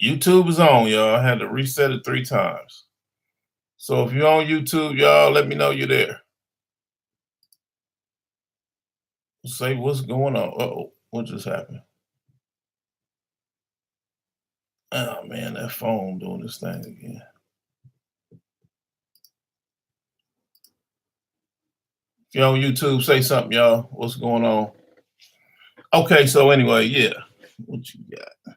YouTube is on, y'all. I had to reset it 3 times. So if you're on YouTube, y'all, let me know you're there. Say what's going on. Uh-oh, what just happened? Oh man, that phone doing this thing again. If you're on YouTube, say something, y'all. What's going on? Okay, so anyway, yeah. What you got?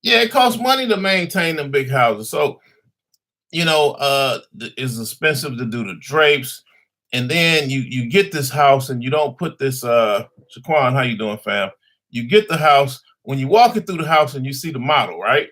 Yeah, it costs money to maintain them big houses. So it's expensive to do the drapes, and then you get this house and you don't put this Shaquan, how you doing, fam? You get the house when you walking through the house and you see the model, right?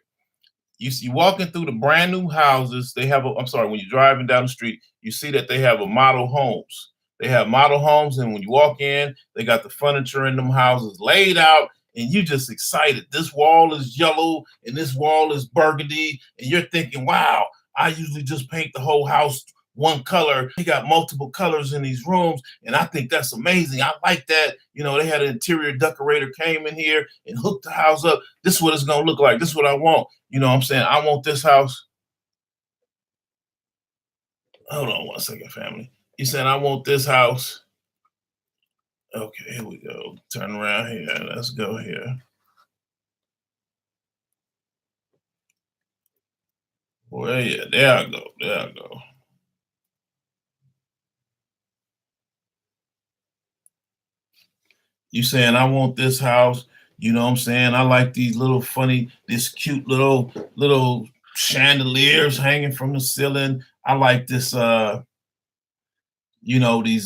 You see walking through the brand new houses, they have I'm sorry, when you're driving down the street, you see that they have a model homes. They have model homes, and when you walk in, they got the furniture in them houses laid out, and you just excited. This wall is yellow and this wall is burgundy, and you're thinking, wow, I usually just paint the whole house one color. They got multiple colors in these rooms, and I think that's amazing. I like that. They had an interior decorator came in here and hooked the house up. This is what it's gonna look like. This is what I want. You know what I'm saying? I want this house. Hold on one second, family. You said I want this house. Okay, here we go. Turn around here. Let's go here. Well, yeah, there I go. There I go. You saying I want this house? You know what I'm saying? I like these little funny, this cute little chandeliers hanging from the ceiling. I like this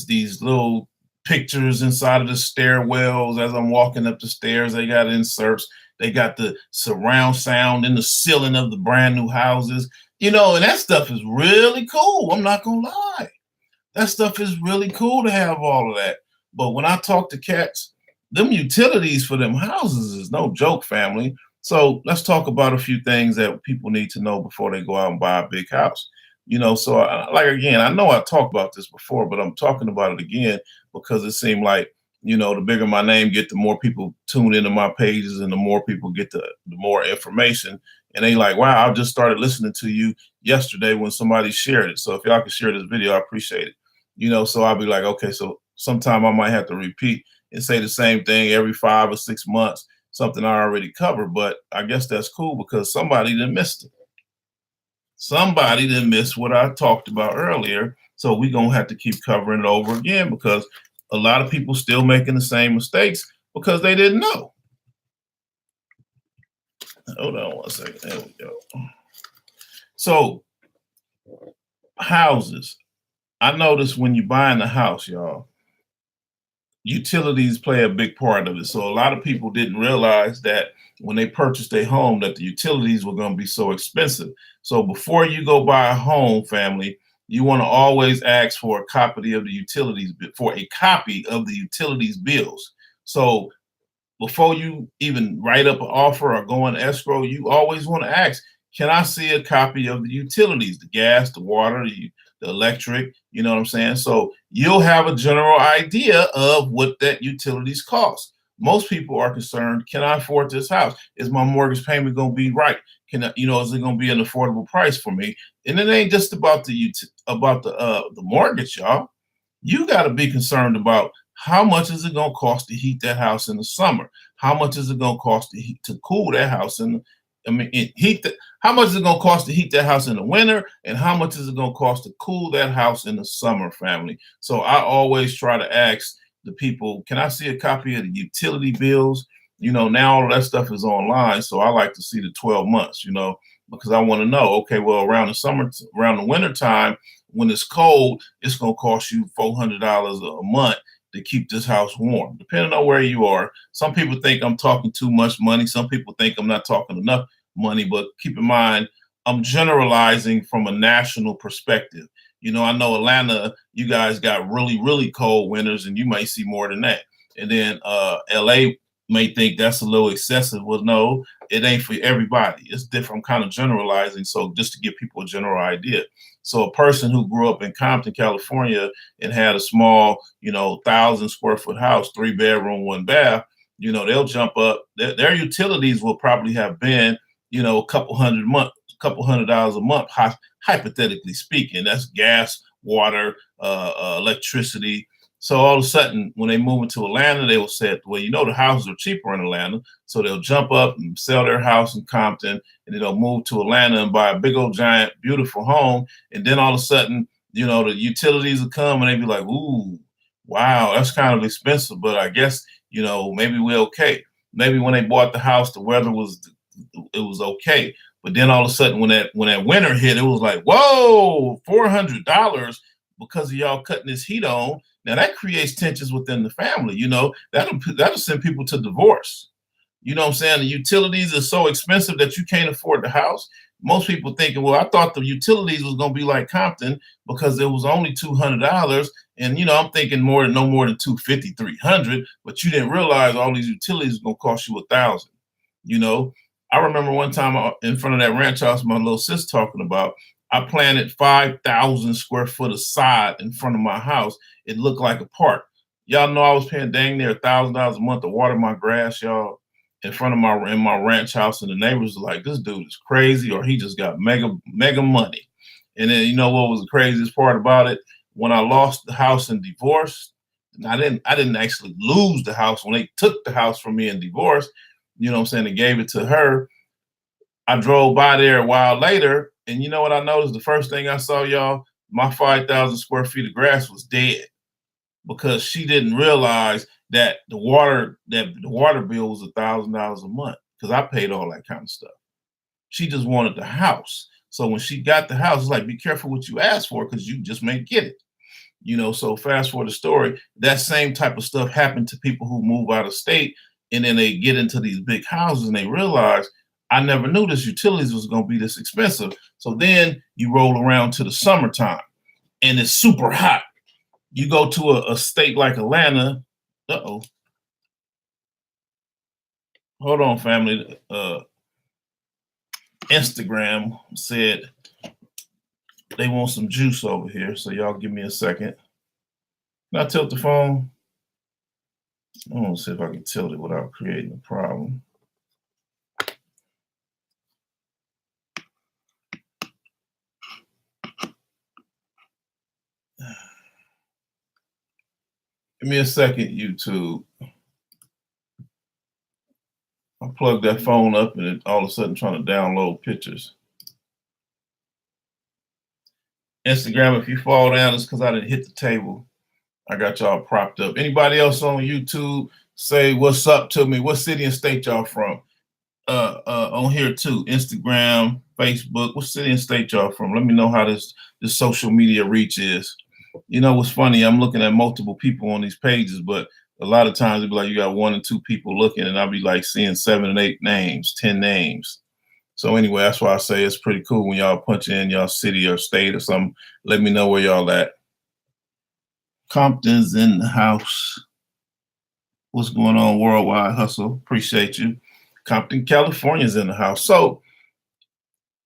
these little pictures inside of the stairwells as I'm walking up the stairs. They got inserts. They got the surround sound in the ceiling of the brand new houses. And that stuff is really cool. I'm not gonna lie. That stuff is really cool to have all of that. But when I talk to cats, them utilities for them houses is no joke, family. So let's talk about a few things that people need to know before they go out and buy a big house. Like again, I know I talked about this before, but I'm talking about it again because it seemed like the bigger my name get, the more people tune into my pages, and the more people get the more information. And they like, wow, I just started listening to you yesterday when somebody shared it. So if y'all can share this video, I appreciate it. So I'll be like, okay, so sometime I might have to repeat and say the same thing every 5 or 6 months, something I already covered. But I guess that's cool because somebody didn't miss it. Somebody didn't miss what I talked about earlier. So we're going to have to keep covering it over again because a lot of people still making the same mistakes because they didn't know. Hold on one second. There we go. So houses. I noticed when you're buying a house, y'all, utilities play a big part of it. So a lot of people didn't realize that when they purchased a home that the utilities were going to be so expensive. So before you go buy a home, family, you want to always ask for a copy of the utilities bills. So before you even write up an offer or go in escrow, you always want to ask, can I see a copy of the utilities, the gas, the water, the electric, you know what I'm saying? So you'll have a general idea of what that utilities cost. Most people are concerned, can I afford this house? Is my mortgage payment going to be right? Is it going to be an affordable price for me? And it ain't just about the mortgage, y'all. You got to be concerned about how much is it going to cost to heat that house in the summer? How much is it going to cost to cool that house how much is it going to cost to heat that house in the winter, and how much is it going to cost to cool that house in the summer, family? So I always try to ask the people, can I see a copy of the utility bills? Now all of that stuff is online, so I like to see the 12 months, because I want to know, okay, well, around the winter time, when it's cold, it's going to cost you $400 a month to keep this house warm, depending on where you are. Some people think I'm talking too much money. Some people think I'm not talking enough money, but keep in mind, I'm generalizing from a national perspective. I know Atlanta, you guys got really, really cold winters, and you might see more than that. And then LA may think that's a little excessive. Well, no, it ain't for everybody. It's different. I'm kind of generalizing. So just to give people a general idea. So a person who grew up in Compton, California, and had a small, 1,000 square foot house, 3 bedroom, 1 bath, they'll jump up. Their utilities will probably have been a couple $100 a month, hypothetically speaking. That's gas, water, electricity. So all of a sudden, when they move into Atlanta, they will say, well, the houses are cheaper in Atlanta. So they'll jump up and sell their house in Compton, and then they'll move to Atlanta and buy a big old giant, beautiful home. And then all of a sudden, the utilities will come and they be like, ooh, wow, that's kind of expensive, but I guess, maybe we're okay. Maybe when they bought the house, the weather was okay. But then all of a sudden, when that winter hit, it was like, whoa, $400 because of y'all cutting this heat on. Now that creates tensions within the family. That'll send people to divorce. You know what I'm saying? The utilities are so expensive that you can't afford the house. Most people thinking, well, I thought the utilities was gonna be like Compton because it was only $200, and I'm thinking no more than 250, 300. But you didn't realize all these utilities are gonna cost you 1,000. You know, I remember one time in front of that ranch house my little sis talking about. I planted 5,000 square foot of sod in front of my house. It looked like a park. Y'all know I was paying dang near $1,000 a month to water my grass, y'all, in front of my ranch house, and the neighbors were like, "This dude is crazy, or he just got mega money." And then what was the craziest part about it? When I lost the house in divorce, and I didn't actually lose the house when they took the house from me in divorce. You know what I'm saying? They gave it to her. I drove by there a while later, and you know what I noticed? The first thing I saw, y'all, my 5,000 square feet of grass was dead because she didn't realize that the water bill was $1,000 a month because I paid all that kind of stuff. She just wanted the house. So when she got the house, it's like, be careful what you ask for because you just may get it. So fast forward the story, that same type of stuff happened to people who move out of state, and then they get into these big houses and they realize, I never knew this utilities was going to be this expensive. So then you roll around to the summertime and it's super hot. You go to a state like Atlanta. Uh-oh. Hold on, family. Instagram said they want some juice over here. So y'all give me a second. Can I tilt the phone? I want to see if I can tilt it without creating a problem. Give me a second, YouTube. I plugged that phone up and it all of a sudden trying to download pictures. Instagram, if you fall down, it's because I didn't hit the table. I got y'all propped up. Anybody else on YouTube, say what's up to me. What city and state y'all from? On here too. Instagram, Facebook. What city and state y'all from? Let me know how this social media reach is. What's funny? I'm looking at multiple people on these pages, but a lot of times it'd be like you got 1 and 2 people looking, and I'll be like seeing 7 and 8 names, 10 names. So anyway, that's why I say it's pretty cool when y'all punch in y'all city or state or something. Let me know where y'all at. Compton's in the house. What's going on, Worldwide Hustle? Appreciate you. Compton, California's in the house. So,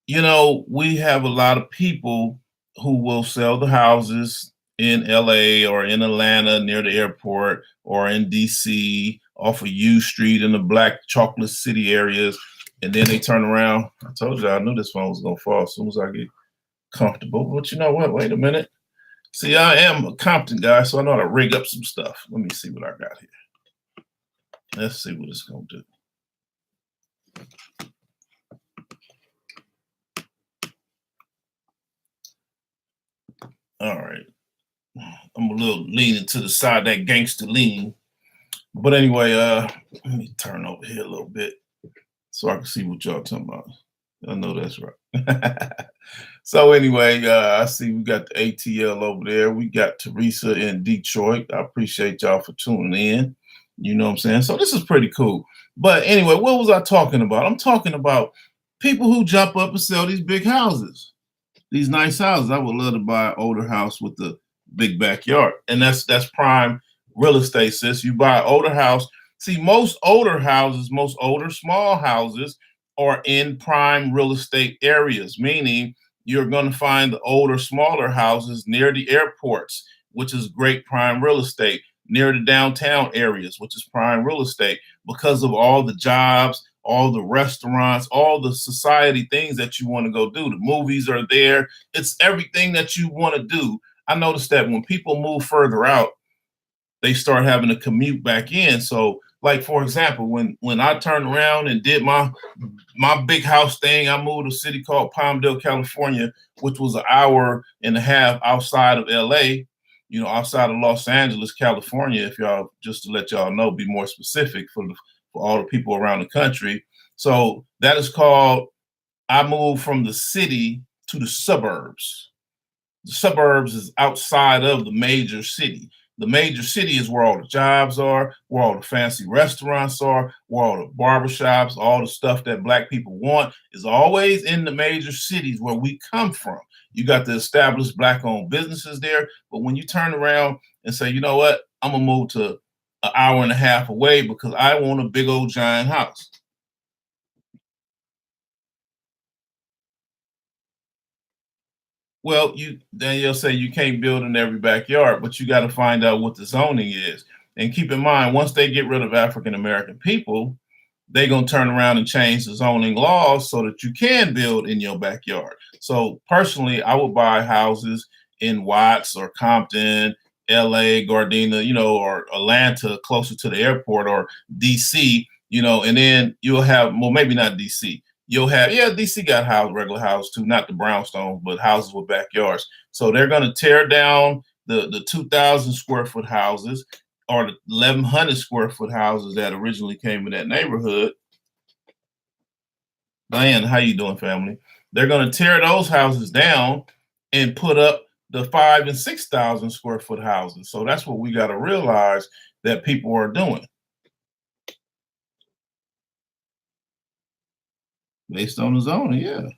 we have a lot of people who will sell the houses in LA or in Atlanta near the airport or in DC off of U Street in the Black Chocolate City areas. And then they turn around. I told you I knew this phone was going to fall as soon as I get comfortable. But you know what? Wait a minute. See, I am a Compton guy, so I know how to rig up some stuff. Let me see what I got here. Let's see what it's going to do. All right. I'm a little leaning to the side, that gangster lean. But anyway, let me turn over here a little bit so I can see what y'all talking about. I know that's right. So anyway, I see we got the ATL over there. We got Teresa in Detroit. I appreciate y'all for tuning in. You know what I'm saying? So this is pretty cool. But anyway, what was I talking about? I'm talking about people who jump up and sell these big houses, these nice houses. I would love to buy an older house with the big backyard. And that's prime real estate, sis. You buy an older house. See, most older small houses are in prime real estate areas, meaning you're going to find the older, smaller houses near the airports, which is great prime real estate, near the downtown areas, which is prime real estate, because of all the jobs, all the restaurants, all the society things that you want to go do. The movies are there. It's everything that you want to do. I noticed that when people move further out, they start having to commute back in. So, like for example, when I turned around and did my big house thing, I moved to a city called Palmdale, California, which was an hour and a half outside of LA, outside of Los Angeles, California. If y'all, just to let y'all know, be more specific for all the people around the country. So that is called, I moved from the city to the suburbs. The suburbs is outside of the major city. The major city is where all the jobs are, where all the fancy restaurants are, where all the barbershops, all the stuff that Black people want is always in the major cities where we come from. You got the established Black-owned businesses there, but when you turn around and say, you know what, I'm gonna move to an hour and a half away because I want a big old giant house. Well, Danielle say you can't build in every backyard, but you got to find out what the zoning is. And keep in mind, once they get rid of African American people, they're gonna turn around and change the zoning laws so that you can build in your backyard. So personally, I would buy houses in Watts or Compton, LA, Gardena, or Atlanta, closer to the airport, or DC, and then you'll have, well, maybe not DC. You'll have, yeah, DC got regular houses too, not the brownstones, but houses with backyards. So they're going to tear down the 2,000 square foot houses or the 1,100 square foot houses that originally came in that neighborhood. Diane, how you doing, family? They're going to tear those houses down and put up the 5,000 and 6,000 square foot houses. So that's what we got to realize that people are doing based on the zoning. Yeah.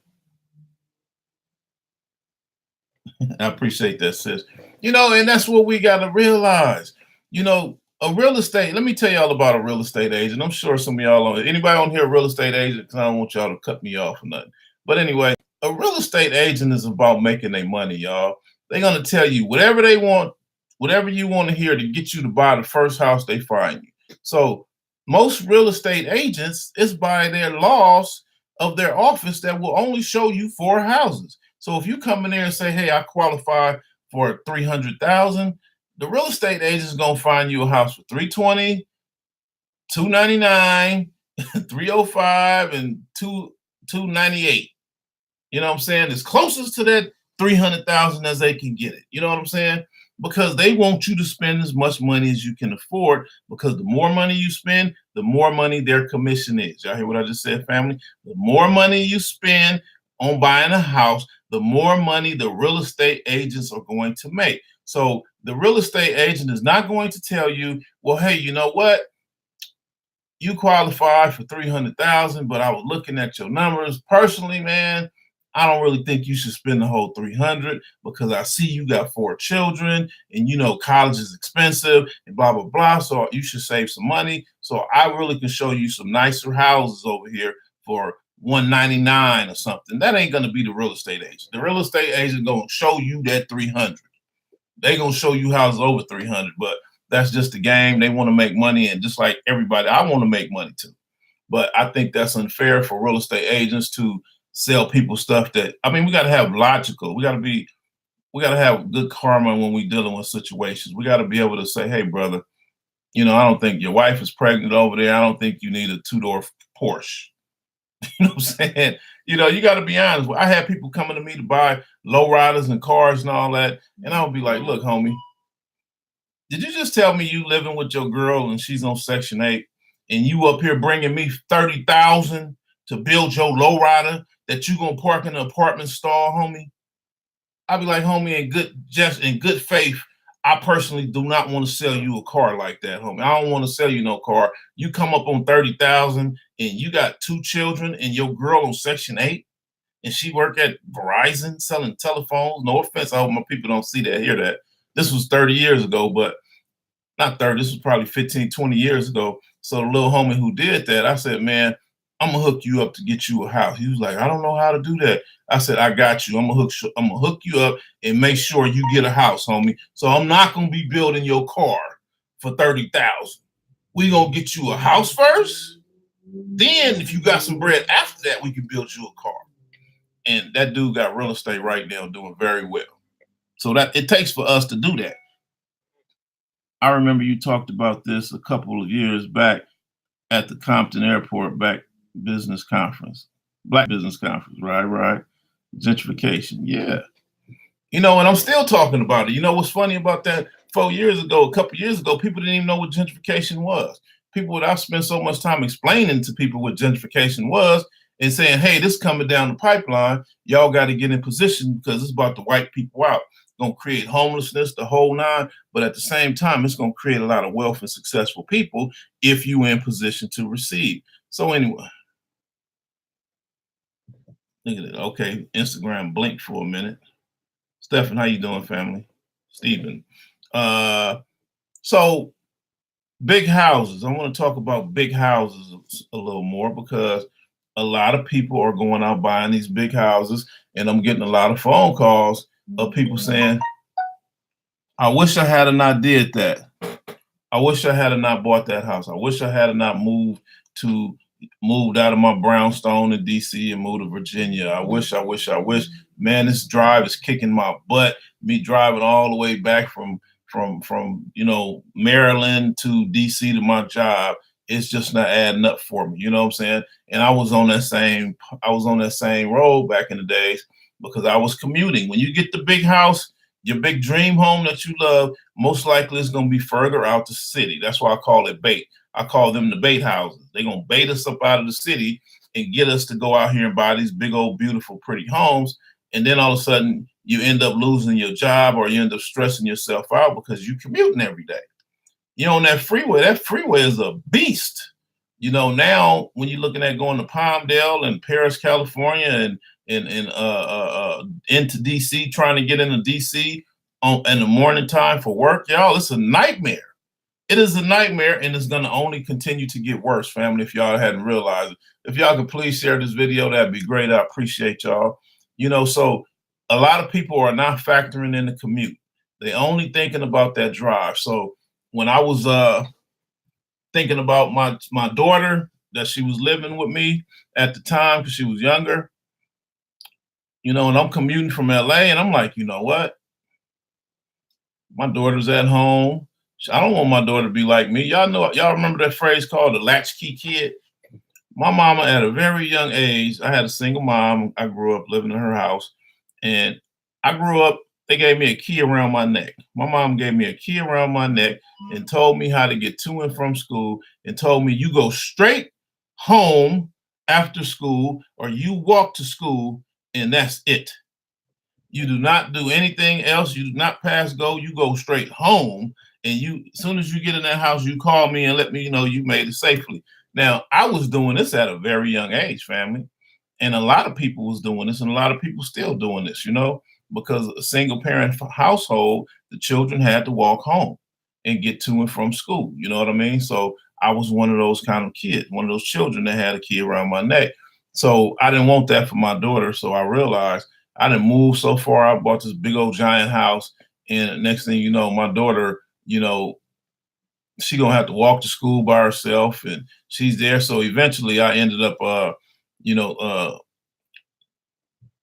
I appreciate that, sis. And that's what we got to realize. A real estate, let me tell y'all about a real estate agent. I'm sure some of y'all anybody on here a real estate agent, because I don't want y'all to cut me off or nothing. But anyway, a real estate agent is about making their money, y'all. They're gonna tell you whatever they want, whatever you want to hear to get you to buy the first house they find you. So most real estate agents is by their laws of their office that will only show you 4 houses. So if you come in there and say, hey, I qualify for 300,000, the real estate agent is gonna find you a house for 320, 299, 305, and 298. You know what I'm saying? As closest to that 300,000 as they can get it. You know what I'm saying? Because they want you to spend as much money as you can afford, because the more money you spend, the more money their commission is. Y'all hear what I just said, family? The more money you spend on buying a house, the more money the real estate agents are going to make. So the real estate agent is not going to tell you, well, hey, you know what? You qualify for 300,000, but I was looking at your numbers. Personally, man, I don't really think you should spend the whole 300 because I see you got 4 children and college is expensive and blah, blah, blah. So you should save some money. So I really can show you some nicer houses over here for 199 or something. That ain't going to be the real estate agent. The real estate agent going to show you that 300. They going to show you houses over 300, but that's just the game. They want to make money. And just like everybody, I want to make money too. But I think that's unfair for real estate agents to sell people stuff that, we got to have logical. We got to have good karma when we dealing with situations. We got to be able to say, hey, brother, I don't think your wife is pregnant over there. I don't think you need a 2-door Porsche. You know what I'm saying? You got to be honest. I had people coming to me to buy lowriders and cars and all that. And I would be like, look, homie, did you just tell me you living with your girl and she's on Section 8 and you up here bringing me 30,000 to build your lowrider that you gonna park in an apartment stall, homie? I'd be like, homie, in good faith, I personally do not want to sell you a car like that, homie. I don't want to sell you no car. You come up on 30,000 and you got 2 children and your girl on Section 8 and she work at Verizon selling telephones. No offense, I hope my people don't see that, hear that. This was 30 years ago, but not 30, this was probably 15, 20 years ago. So the little homie who did that, I said, man, I'm gonna hook you up to get you a house. He was like, I don't know how to do that. I said, I got you. I'm gonna hook you up and make sure you get a house, homie. So I'm not gonna be building your car for 30,000. We gonna get you a house first, Then if you got some bread after that, we can build you a car. And that dude got real estate right now doing very well. So that it takes for us to do that. I remember you talked about this a couple of years back at the Compton Airport back business conference, Black business conference, right? Right. Gentrification. Yeah. And I'm still talking about it. You know what's funny about that? 4 years ago, a couple years ago, people didn't even know what gentrification was. People would I spent so much time explaining to people what gentrification was and saying, hey, this coming down the pipeline. Y'all got to get in position because it's about to wipe people out. It's gonna create homelessness, the whole nine, but at the same time, it's gonna create a lot of wealth and successful people if you in position to receive. So anyway, look at it. Okay, Instagram blinked for a minute. Stephen, how you doing, family? Stephen. Uh, so big houses. I want to talk about big houses a little more because a lot of people are going out buying these big houses, and I'm getting a lot of phone calls of people saying, "I wish I had not did that. I wish I had not bought that house. I wish I had not to moved out of my brownstone in DC and moved to Virginia. I wish. Man, this drive is kicking my butt. Me driving all the way back from Maryland to DC to my job. It's just not adding up for me. You know what I'm saying? And I was on that same road back in the days because I was commuting. When you get the big house, your big dream home that you love, most likely it's going to be further out the city. That's why I call it bait. I call them the bait houses. They're going to bait us up out of the city and get us to go out here and buy these big old beautiful pretty homes. And then all of a sudden you end up losing your job or you end up stressing yourself out because you're commuting every day. On that freeway is a beast. Now when you're looking at going to Palmdale and Paris, California and into DC, trying to get into DC in the morning time for work, y'all, it's a nightmare. It is a nightmare, and it's going to only continue to get worse, family, if y'all hadn't realized it. If y'all could please share this video, that'd be great. I appreciate y'all. So a lot of people are not factoring in the commute. They only thinking about that drive. So when I was thinking about my daughter that she was living with me at the time because she was younger, and I'm commuting from LA, and I'm like, you know what? My daughter's at home. I don't want my daughter to be like me. Y'all remember that phrase called the latchkey kid? My mama at a very young age, I had a single mom. I grew up living in her house, and I grew up, they gave me a key around my neck. My mom gave me a key around my neck and told me how to get to and from school and told me you go straight home after school or you walk to school and that's it. You do not do anything else. You do not pass go. You go straight home. And as soon as you get in that house, you call me and let me know you made it safely. Now, I was doing this at a very young age, family. And a lot of people was doing this, and a lot of people still doing this, because a single parent household, the children had to walk home and get to and from school. You know what I mean? So I was one of those kind of kids, one of those children that had a key around my neck. So I didn't want that for my daughter. So I realized I didn't move so far. I bought this big old giant house. And next thing you know, my daughter, she gonna have to walk to school by herself and she's there. So eventually I ended up,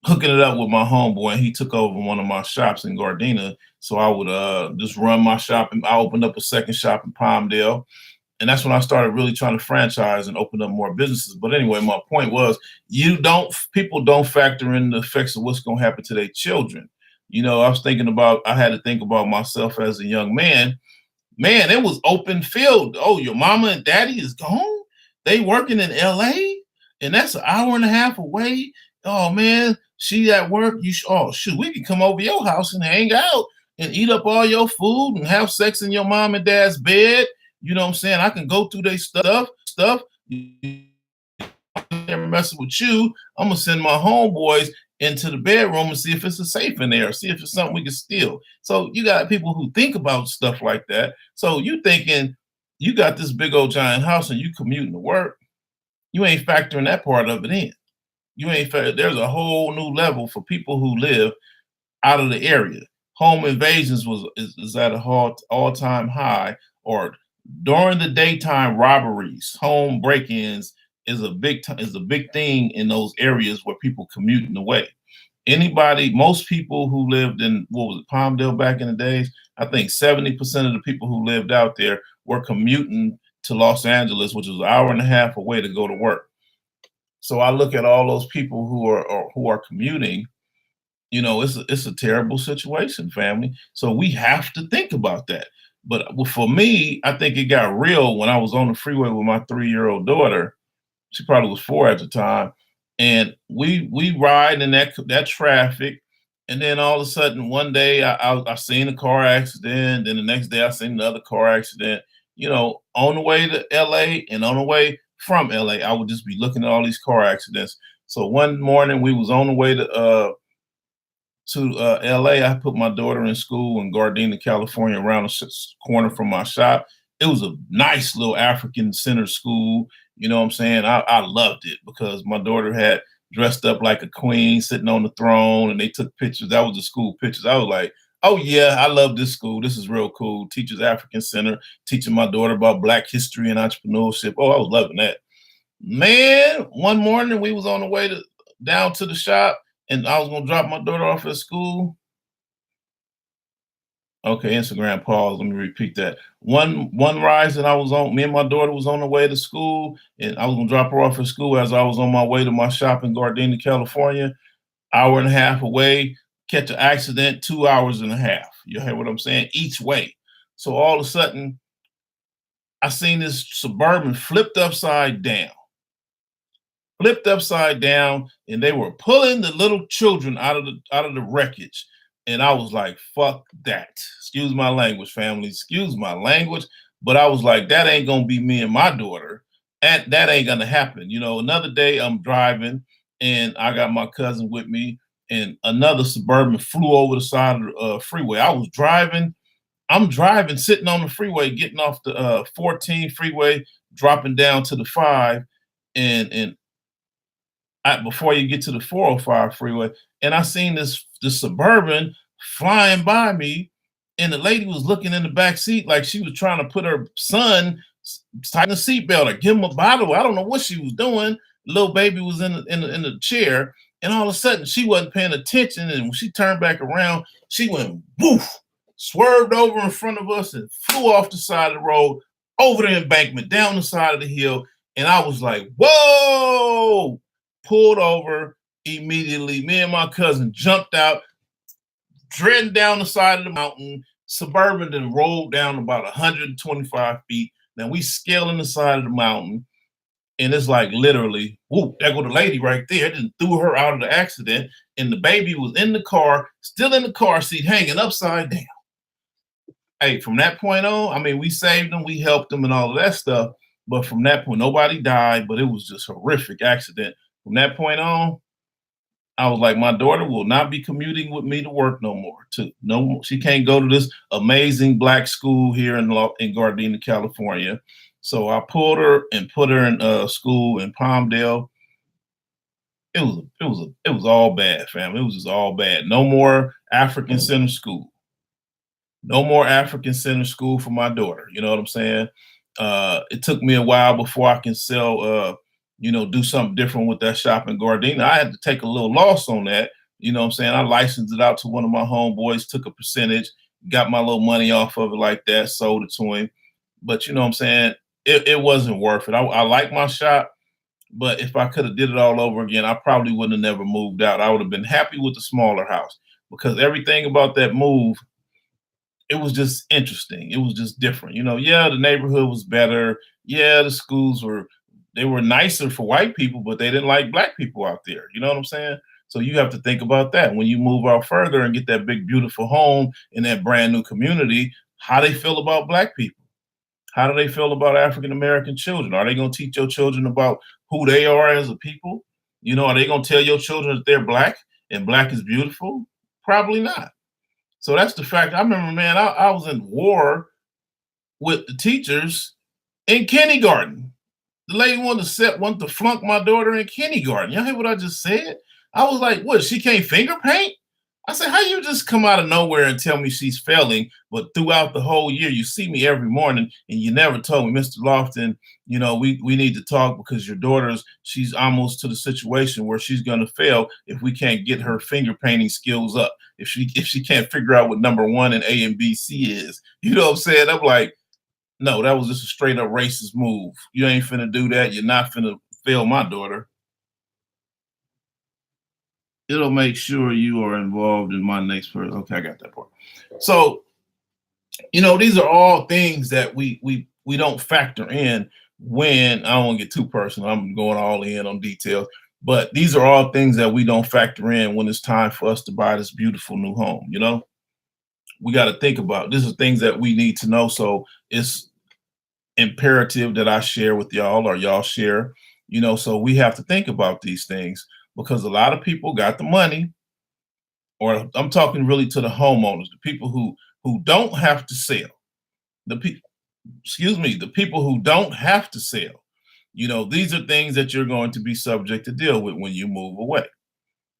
hooking it up with my homeboy, and he took over one of my shops in Gardena. So I would just run my shop, and I opened up a second shop in Palmdale. And that's when I started really trying to franchise and open up more businesses. But anyway, my point was people don't factor in the effects of what's going to happen to their children. I had to think about myself as a young man. Man, it was open field. Oh, your mama and daddy is gone. They working in LA and that's an hour and a half away. Oh man, she at work. Oh shoot, we can come over your house and hang out and eat up all your food and have sex in your mom and dad's bed. You know what I'm saying? I can go through their stuff. Never messing with you. I'm gonna send my homeboys into the bedroom and see if it's a safe in there, see if it's something we can steal. So you got people who think about stuff like that. So you thinking you got this big old giant house and you commuting to work, you ain't factoring that part of it in. There's a whole new level for people who live out of the area. Home invasions is at a all-time high, or during the daytime robberies, home break-ins, is a big thing in those areas where people commuting away. Most people who lived in, what was it, Palmdale back in the days, I think 70% of the people who lived out there were commuting to Los Angeles, which was an hour and a half away to go to work. So I look at all those people who are commuting. It's a terrible situation, family. So we have to think about that. But for me, I think it got real when I was on the freeway with my 3-year-old daughter. She probably was 4 at the time, and we ride in that traffic, and then all of a sudden one day I seen a car accident, then the next day I seen another car accident. On the way to LA and on the way from LA, I would just be looking at all these car accidents. So one morning we was on the way to LA. I put my daughter in school in Gardena, California, around the corner from my shop. It was a nice little African center school. You know what I'm saying? I loved it because my daughter had dressed up like a queen sitting on the throne, and they took pictures. That was the school pictures. I was like, oh yeah, I love this school. This is real cool. Teachers African Center, teaching my daughter about Black history and entrepreneurship. Oh, I was loving that. Man, one morning we was on the way down to the shop, and I was gonna drop my daughter off at school. Okay, Instagram pause. Let me repeat that. One rise that I was on, me and my daughter was on the way to school, and I was gonna drop her off at school as I was on my way to my shop in Gardena, California, hour and a half away, catch an accident, 2 hours and a half. You hear what I'm saying? Each way. So all of a sudden, I seen this Suburban flipped upside down, and they were pulling the little children out of the wreckage. And I was like, fuck that. Excuse my language, family. Excuse my language. But I was like, that ain't gonna be me and my daughter. And that ain't gonna happen. Another day I'm driving and I got my cousin with me, and another Suburban flew over the side of the freeway. I'm driving, sitting on the freeway, getting off the 14 freeway, dropping down to the 5, and before you get to the 405 freeway, and I seen this Suburban flying by me, and the lady was looking in the back seat like she was trying to put her son, tighten the seatbelt or give him a bottle. I don't know what she was doing. The little baby was in the chair, and all of a sudden she wasn't paying attention, and when she turned back around, she went woof, swerved over in front of us and flew off the side of the road, over the embankment, down the side of the hill, and I was like, whoa! Pulled over immediately. Me and my cousin jumped out, dreading down the side of the mountain. Suburban then rolled down about 125 feet. Now we scaling the side of the mountain, and it's like literally, whoop, there go the lady right there. It just threw her out of the accident, and the baby was in the car, still in the car seat, hanging upside down. Hey, from that point on, I mean, we saved them, we helped them, and all of that stuff. But from that point, nobody died, but it was just a horrific accident. From that point on, I was like, my daughter will not be commuting with me to work no more. She can't go to this amazing Black school here in Gardena, California. So I pulled her and put her in school in Palmdale. It was all bad, fam. It was just all bad. No more African Center School. No more African Center School for my daughter. You know what I'm saying? It took me a while before I can sell do something different with that shop in Gardena. I had to take a little loss on that. You know what I'm saying? I licensed it out to one of my homeboys, took a percentage, got my little money off of it like that, sold it to him. But you know what I'm saying? It wasn't worth it. I like my shop, but if I could have did it all over again, I probably wouldn't have never moved out. I would have been happy with the smaller house because everything about that move, it was just interesting. It was just different. Yeah, the neighborhood was better. Yeah, the schools were nicer for white people, but they didn't like Black people out there. You know what I'm saying? So you have to think about that when you move out further and get that big, beautiful home in that brand new community, how they feel about Black people. How do they feel about African American children? Are they going to teach your children about who they are as a people? Are they going to tell your children that they're Black and Black is beautiful? Probably not. So that's the fact. I remember, man, I was in war with the teachers in kindergarten. The lady wanted to flunk my daughter in kindergarten. Y'all hear what I just said? I was like, what, she can't finger paint? I said, how you just come out of nowhere and tell me she's failing, but throughout the whole year, you see me every morning and you never told me, Mr. Lofton, we need to talk because your daughter's, she's almost to the situation where she's gonna fail if we can't get her finger painting skills up. If she can't figure out what number one and A and B C is. You know what I'm saying? I'm like, no, that was just a straight up racist move. You ain't finna do that. You're not finna fail my daughter. It'll make sure you are involved in my next person. Okay, I got that part. So, these are all things that we don't factor in when I don't want to get too personal. I'm going all in on details, but these are all things that we don't factor in when it's time for us to buy this beautiful new home. We got to think about this is things that we need to know. So it's imperative that I share with y'all or y'all share. So we have to think about these things because a lot of people got the money, or I'm talking really to the homeowners, the people who don't have to sell. The people, excuse me, the people who don't have to sell. These are things that you're going to be subject to deal with when you move away,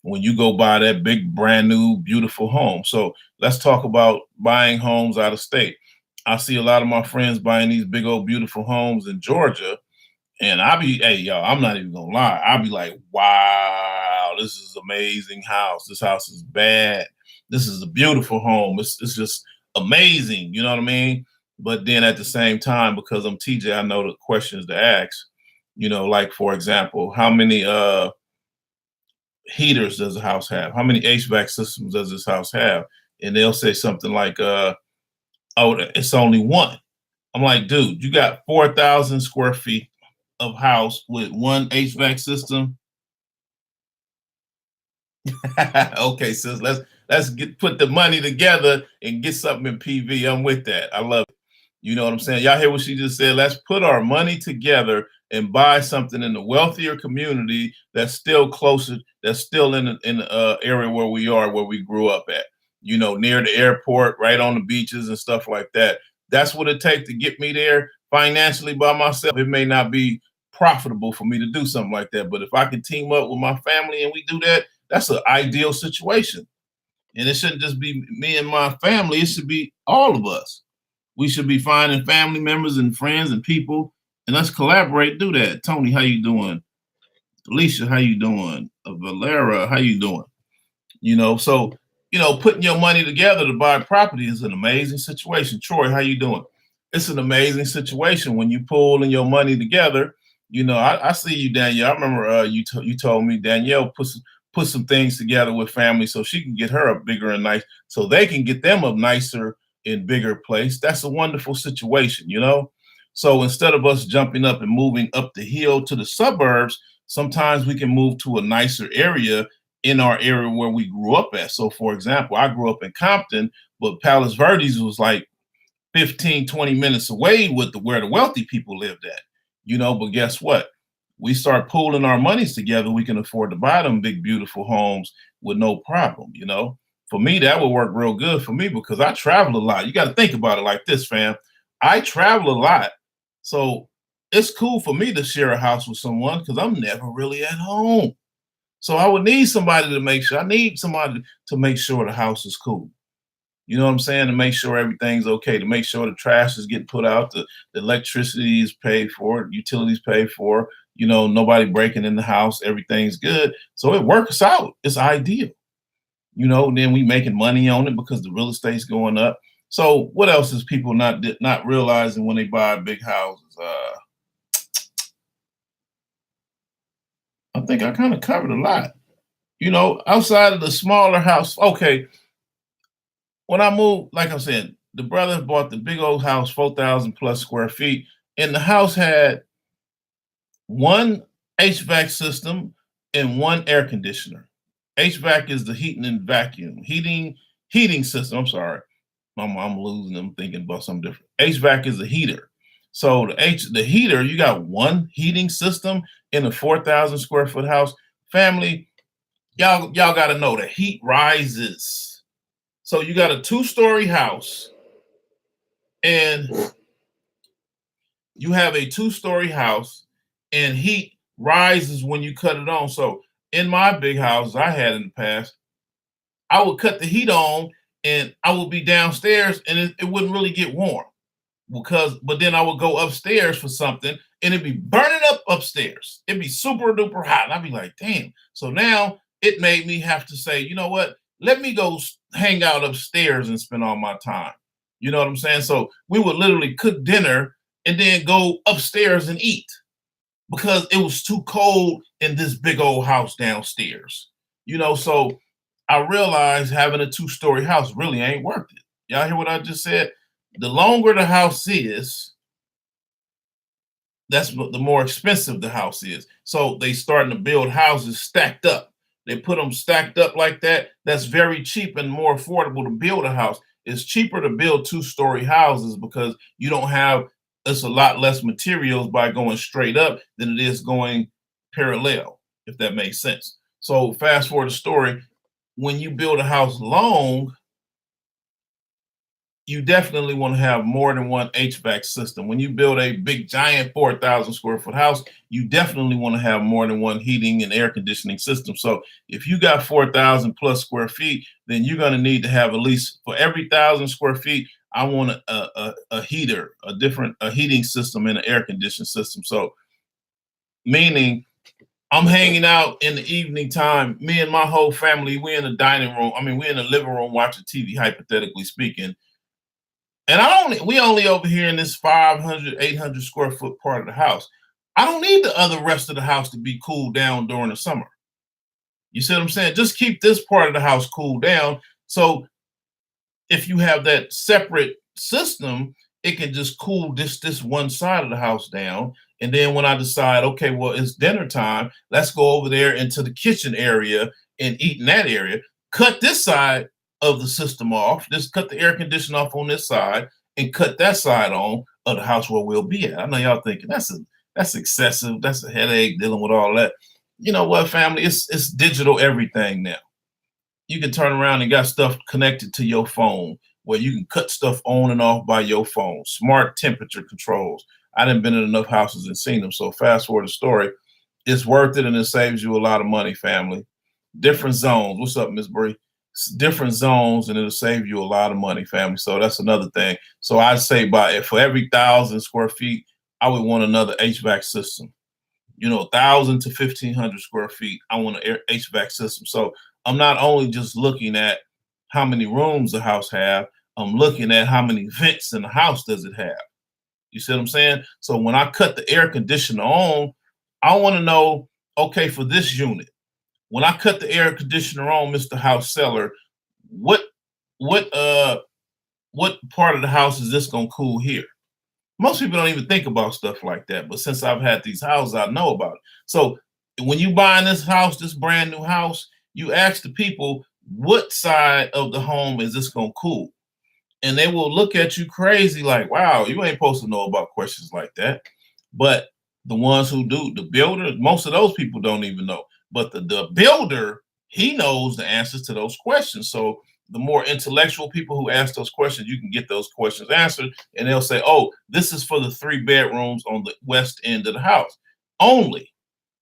when you go buy that big, brand new, beautiful home. So let's talk about buying homes out of state. I see a lot of my friends buying these big old beautiful homes in Georgia, and hey, y'all, I'm not even gonna lie. I'll be like, wow, this is an amazing house. This house is bad. This is a beautiful home. It's just amazing. You know what I mean? But then at the same time, because I'm TJ, I know the questions to ask. Like for example, how many heaters does the house have? How many HVAC systems does this house have? And they'll say something like, oh, it's only one. I'm like, dude, you got 4,000 square feet of house with one HVAC system. Okay, sis, let's put the money together and get something in PV. I'm with that. I love it. You know what I'm saying? Y'all hear what she just said? Let's put our money together and buy something in the wealthier community that's still closer, that's still in the area where we grew up at. Near the airport, right on the beaches and stuff like that. That's what it takes to get me there financially by myself. It may not be profitable for me to do something like that, but if I can team up with my family and we do that, that's an ideal situation. And it shouldn't just be me and my family. It should be all of us. We should be finding family members and friends and people, and let's collaborate. Do that. Tony, how you doing? Alicia, how you doing? Valera, how you doing? So putting your money together to buy property is an amazing situation. Troy, how you doing? It's an amazing situation when you pull in your money together. I see you, Danielle. I remember you told me Danielle put some things together with family so she can get her a bigger and nice, so they can get them a nicer and bigger place. That's a wonderful situation. So instead of us jumping up and moving up the hill to the suburbs, sometimes we can move to a nicer area in our area where we grew up at. So for example, I grew up in Compton, but Palos Verdes was like 15, 20 minutes away with where the wealthy people lived at. But guess what? We start pooling our monies together, we can afford to buy them big, beautiful homes with no problem. For me, that would work real good for me because I travel a lot. You got to think about it like this, fam. I travel a lot. So it's cool for me to share a house with someone because I'm never really at home. So I would need somebody to make sure. I need somebody to make sure the house is cool. You know what I'm saying? To make sure everything's okay, to make sure the trash is getting put out, the electricity is paid for, utilities paid for, nobody breaking in the house, everything's good. So it works out. It's ideal. Then we making money on it because the real estate's going up. So what else is people not realizing when they buy big houses? I think I kind of covered a lot. Outside of the smaller house, okay, when I moved, like I said, the brothers bought the big old house, 4,000 plus square feet, and the house had one HVAC system and one air conditioner. HVAC is the heating and vacuum. Heating system. I'm sorry. I'm losing them thinking about something different. HVAC is the heater. So the heater, you got one heating system in a 4,000 square foot house. Family, y'all got to know the heat rises. So you got a 2-story house and you have a 2-story house and heat rises when you cut it on. So in my big houses I had in the past, I would cut the heat on and I would be downstairs and it wouldn't really get warm but then I would go upstairs for something and it'd be burning up upstairs. It'd be super duper hot. And I'd be like, damn. So now it made me have to say, you know what? Let me go hang out upstairs and spend all my time. You know what I'm saying? So we would literally cook dinner and then go upstairs and eat because it was too cold in this big old house downstairs. So I realized having a 2-story house really ain't worth it. Y'all hear what I just said? The longer the house is, that's the more expensive the house is. So they starting to build houses stacked up. They put them stacked up like that. That's very cheap and more affordable to build a house. It's cheaper to build 2-story houses because it's a lot less materials by going straight up than it is going parallel, if that makes sense. So fast forward the story, when you build a house long, you definitely want to have more than one HVAC system. When you build a big giant 4,000 square foot house, you definitely want to have more than one heating and air conditioning system. So if you got 4,000 plus square feet, then you're going to need to have at least for every 1,000 square feet, I want a heater, a heating system and an air conditioning system. So meaning I'm hanging out in the evening time, me and my whole family, we're in the dining room. I mean, we're in the living room watching TV, hypothetically speaking. And we only over here in this 500, 800 square foot part of the house. I don't need the other rest of the house to be cooled down during the summer. You see what I'm saying? Just keep this part of the house cooled down. So if you have that separate system, it can just cool this one side of the house down. And then when I decide, okay, well, it's dinner time, let's go over there into the kitchen area and eat in that area. Cut this side of the system off. Just cut the air conditioner off on this side and cut that side on of the house where we'll be at. I know y'all thinking that's excessive. That's a headache dealing with all that. You know what, family? It's digital everything now. You can turn around and got stuff connected to your phone where you can cut stuff on and off by your phone. Smart temperature controls. I done been in enough houses and seen them. So fast forward the story. It's worth it and it saves you a lot of money, family. Different zones. What's up, Miss Bree? Different zones and it'll save you a lot of money, family. So that's another thing. So I'd say for every 1,000 square feet, I would want another HVAC system. 1,000 to 1,500 square feet, I want an HVAC system. So I'm not only just looking at how many rooms the house have, I'm looking at how many vents in the house does it have. You see what I'm saying? So when I cut the air conditioner on, I want to know, okay, for this unit, when I cut the air conditioner on, Mr. House Seller, what part of the house is this gonna cool here? Most people don't even think about stuff like that, but since I've had these houses, I know about it. So when you buying this house, this brand new house, you ask the people, what side of the home is this gonna cool? And they will look at you crazy like, wow, you ain't supposed to know about questions like that. But the ones who do, the builder, most of those people don't even know. But the builder, he knows the answers to those questions. So the more intellectual people who ask those questions, you can get those questions answered. And they'll say, oh, this is for the 3 bedrooms on the west end of the house only.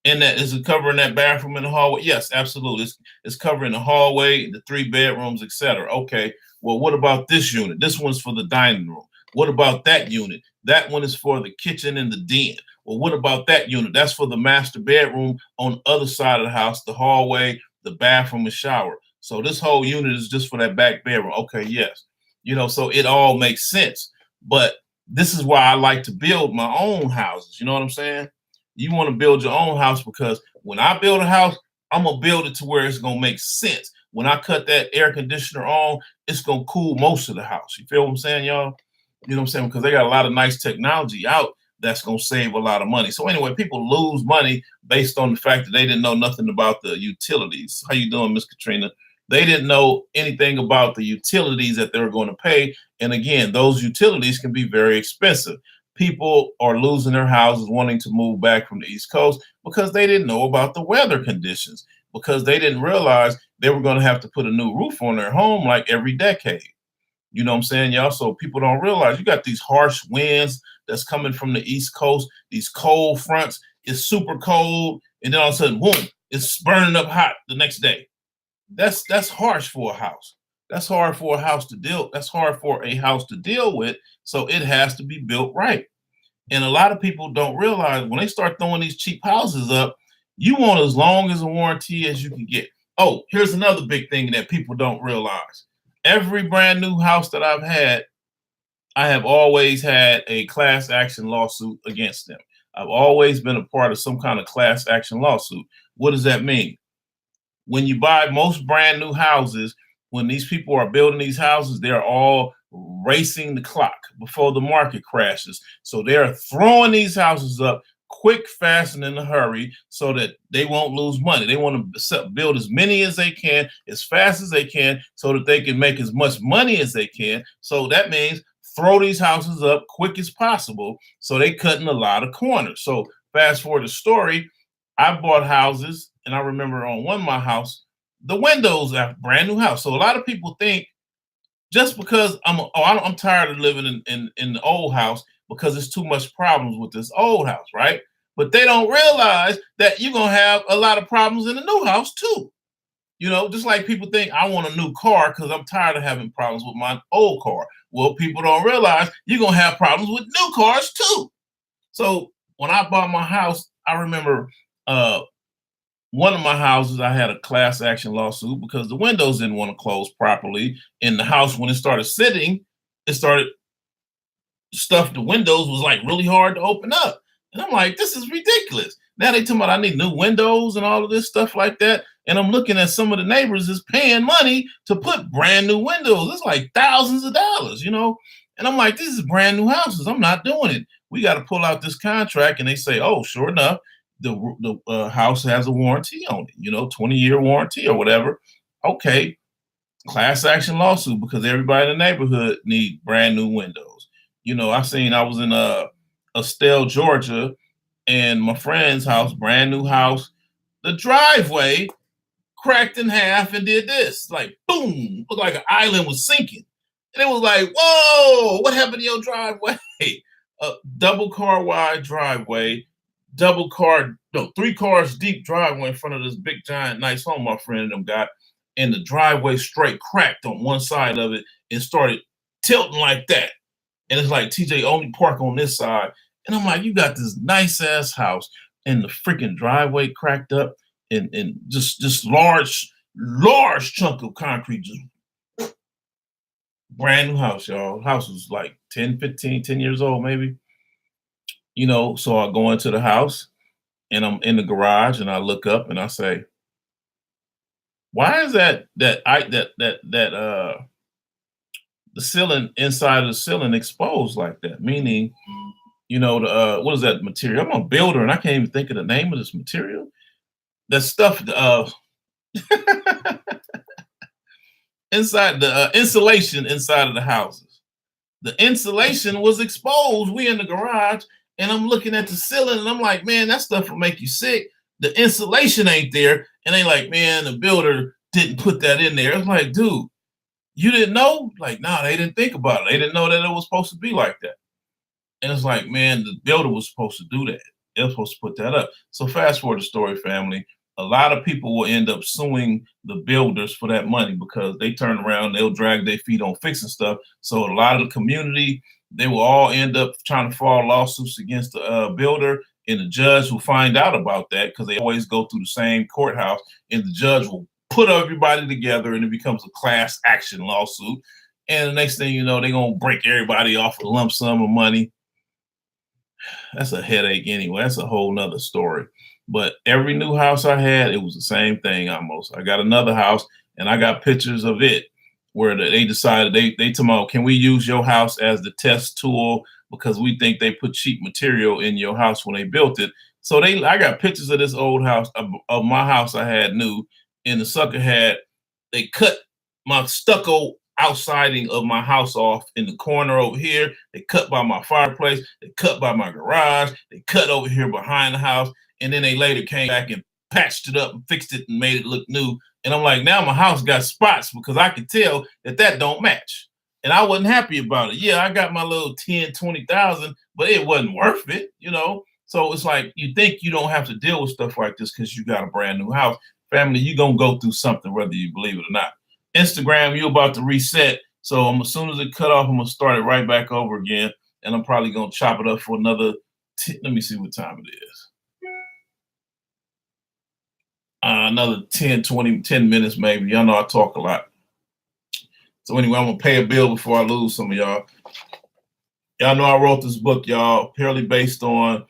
And that is it covering that bathroom in the hallway? Yes, absolutely. It's covering the hallway, the 3 bedrooms, etc. Okay. Well, what about this unit? This one's for the dining room. What about that unit? That one is for the kitchen and the den. Well, what about that unit? That's for the master bedroom on the other side of the house, the hallway, the bathroom, and shower. So this whole unit is just for that back bedroom. Okay, yes. So it all makes sense. But this is why I like to build my own houses. You know what I'm saying? You want to build your own house because when I build a house, I'm going to build it to where it's going to make sense. When I cut that air conditioner on, it's going to cool most of the house. You feel what I'm saying, y'all? You know what I'm saying? Because they got a lot of nice technology out that's going to save a lot of money. So anyway, people lose money based on the fact that they didn't know nothing about the utilities. How you doing, Miss Katrina? They didn't know anything about the utilities that they were going to pay. And again, those utilities can be very expensive. People are losing their houses wanting to move back from the East Coast because they didn't know about the weather conditions, because they didn't realize they were going to have to put a new roof on their home like every decade. You know what I'm saying, y'all? So people don't realize you got these harsh winds that's coming from the East Coast, these cold fronts. It's super cold. And then all of a sudden, boom, it's burning up hot the next day. That's harsh for a house. That's hard for a house to deal. That's hard for a house to deal with. So it has to be built right. And a lot of people don't realize when they start throwing these cheap houses up, you want as long as a warranty as you can get. Oh, here's another big thing that people don't realize. Every brand new house that I've had, I have always had a class action lawsuit against them. I've always been a part of some kind of class action lawsuit. What does that mean? When you buy most brand new houses, when these people are building these houses, they're all racing the clock before the market crashes. So they're throwing these houses up quick, fast, and in a hurry so that they won't lose money. They want to build as many as they can, as fast as they can, so that they can make as much money as they can. So that means throw these houses up quick as possible. So they cutting a lot of corners. So fast forward the story, I bought houses, and I remember on one of my house, the windows are brand new house. So a lot of people think just because I'm tired of living in the old house because there's too much problems with this old house, right? But they don't realize that you're gonna have a lot of problems in the new house too. Just like people think I want a new car because I'm tired of having problems with my old car. Well, people don't realize you're gonna have problems with new cars too. So when I bought my house, I remember uh, one of my houses, I had a class action lawsuit because the windows didn't want to close properly in the house. When it started sitting, it started stuff. The windows was like really hard to open up. And I'm like, this is ridiculous. Now they talking about I need new windows and all of this stuff like that. And I'm looking at some of the neighbors is paying money to put brand new windows. It's like thousands of dollars. And I'm like, this is brand new houses. I'm not doing it. We got to pull out this contract. And they say, oh, sure enough, the house has a warranty on it, 20-year warranty or whatever. Okay, class action lawsuit because everybody in the neighborhood need brand new windows. I was in Estelle, Georgia, and my friend's house, brand new house, the driveway cracked in half and did this, like boom, looked like an island was sinking. And it was like, whoa, what happened to your driveway? A double car wide driveway, double car, no, 3 cars deep driveway in front of this big giant nice home my friend and them got, and the driveway straight cracked on one side of it and started tilting like that. And it's like, TJ, only park on this side. And I'm like, you got this nice ass house and the freaking driveway cracked up and just large chunk of concrete, just brand new house, y'all. House was like 10 years old, maybe. So I go into the house and I'm in the garage and I look up and I say, why is the ceiling inside of the ceiling exposed like that? Meaning, what is that material? I'm a builder and I can't even think of the name of this material. That stuff inside the insulation inside of the houses. The insulation was exposed. We in the garage and I'm looking at the ceiling and I'm like, man, that stuff will make you sick. The insulation ain't there. And they like, man, the builder didn't put that in there. It's like, dude, you didn't know? Like, nah, they didn't think about it. They didn't know that it was supposed to be like that. And it's like, man, the builder was supposed to do that. They were supposed to put that up. So fast forward the story, family. A lot of people will end up suing the builders for that money because they turn around, they'll drag their feet on fixing stuff. So a lot of the community, they will all end up trying to file lawsuits against the builder, and the judge will find out about that because they always go through the same courthouse, and the judge will put everybody together and it becomes a class action lawsuit. And the next thing you know, they're going to break everybody off a lump sum of money. That's a headache anyway. That's a whole nother story. But every new house I had, it was the same thing almost. I got another house and I got pictures of it where they decided they told me, can we use your house as the test tool because we think they put cheap material in your house when they built it. So I got pictures of this old house, of my house I had new, and the sucker they cut my stucco outsiding of my house off in the corner over here. They cut by my fireplace. They cut by my garage. They cut over here behind the house. And then they later came back and patched it up and fixed it and made it look new. And I'm like, now my house got spots because I could tell that don't match. And I wasn't happy about it. Yeah, I got my little 10, 20,000, but it wasn't worth it, So it's like, you think you don't have to deal with stuff like this because you got a brand new house. family, you're gonna go through something whether you believe it or not. Instagram, you're about to reset. So as soon as it cut off, I'm gonna start it right back over again. And I'm probably gonna chop it up for another let me see what time it is. Another 10, 20, 10 minutes maybe. Y'all know I talk a lot. So anyway, I'm gonna pay a bill before I lose some of y'all. Y'all know I wrote this book, y'all, purely based on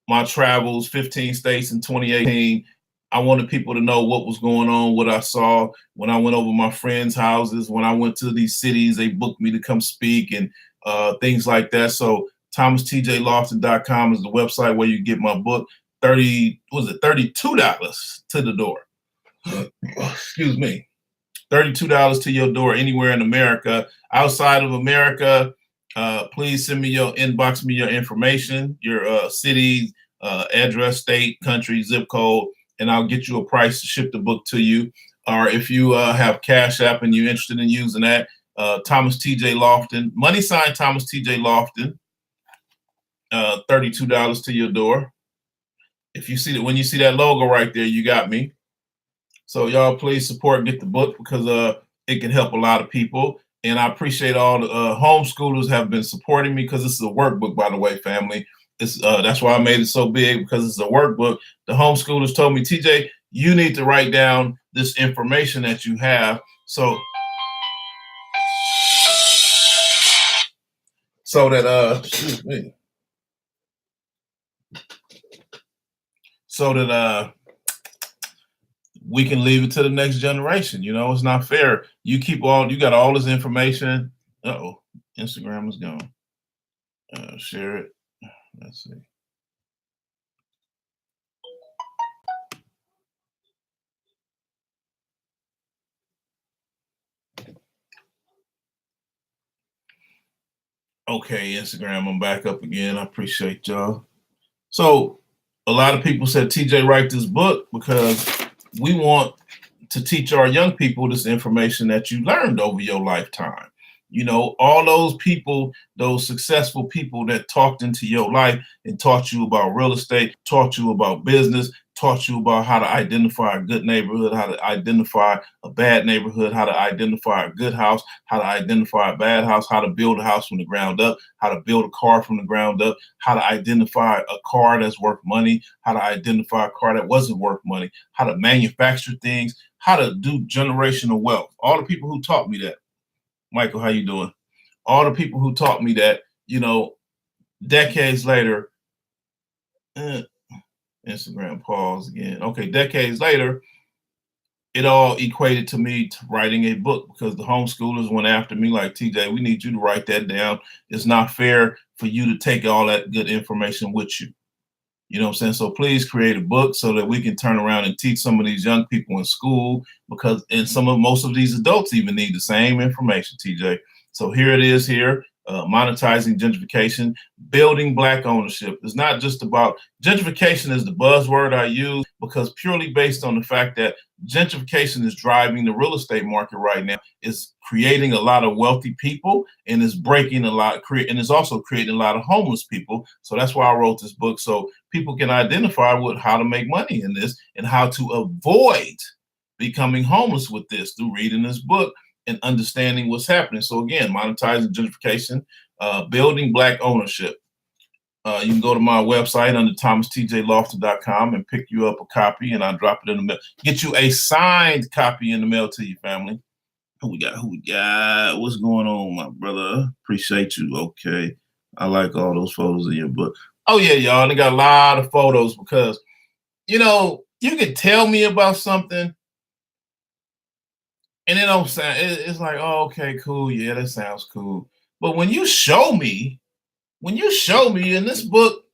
my travels, 15 states in 2018. I wanted people to know what was going on, what I saw when I went over my friends' houses, when I went to these cities, they booked me to come speak and things like that. So ThomasTJLofton.com is the website where you get my book. $32 to the door. Excuse me. $32 to your door anywhere in America. Outside of America, please send me inbox me your information, your city, address, state, country, zip code, and I'll get you a price to ship the book to you. Or if you have Cash App and you're interested in using that, Thomas TJ Lofton, money sign Thomas TJ Lofton, $32 to your door. If you see that, when you see that logo right there, you got me. So y'all please support and get the book because it can help a lot of people. And I appreciate all the homeschoolers have been supporting me because this is a workbook, by the way, family. That's why I made it so big, because it's a workbook. The homeschoolers told me, TJ, you need to write down this information that you have. So that excuse me. So that we can leave it to the next generation. You know, it's not fair. You got all this information. Uh-oh, Instagram is gone. Share it. Let's see. Okay, Instagram, I'm back up again. I appreciate y'all. So a lot of people said, TJ, write this book because we want to teach our young people this information that you learned over your lifetime. You know, all those people, those successful people that talked into your life and taught you about real estate, taught you about business, taught you about how to identify a good neighborhood, how to identify a bad neighborhood, how to identify a good house, how to identify a bad house, how to build a house from the ground up, how to build a car from the ground up, how to identify a car that's worth money, how to identify a car that wasn't worth money, how to manufacture things, how to do generational wealth. All the people who taught me that. Michael, how you doing? All the people who taught me that, you know, decades later, Instagram pause again. Okay, decades later, it all equated to me to writing a book because the homeschoolers went after me like, TJ, we need you to write that down. It's not fair for you to take all that good information with you. You know what I'm saying? So please create a book so that we can turn around and teach some of these young people in school, because most of these adults even need the same information, TJ. So here it is here, monetizing gentrification, building Black ownership. It's not just about gentrification is the buzzword I use because purely based on the fact that gentrification is driving the real estate market right now. It's creating a lot of wealthy people and it's breaking a lot, and it's also creating a lot of homeless people. So that's why I wrote this book, so people can identify with how to make money in this and how to avoid becoming homeless with this through reading this book and understanding what's happening. So again, monetizing gentrification, building Black ownership. You can go to my website under ThomasTJLofton.com and pick you up a copy, and I'll drop it in the mail. Get you a signed copy in the mail to your family. Who we got? What's going on, my brother? Appreciate you. Okay. I like all those photos in your book. Oh, yeah, y'all. They got a lot of photos because, you know, you can tell me about something and it don't sound, it's like, oh, okay, cool. Yeah, that sounds cool. But when you show me in this book,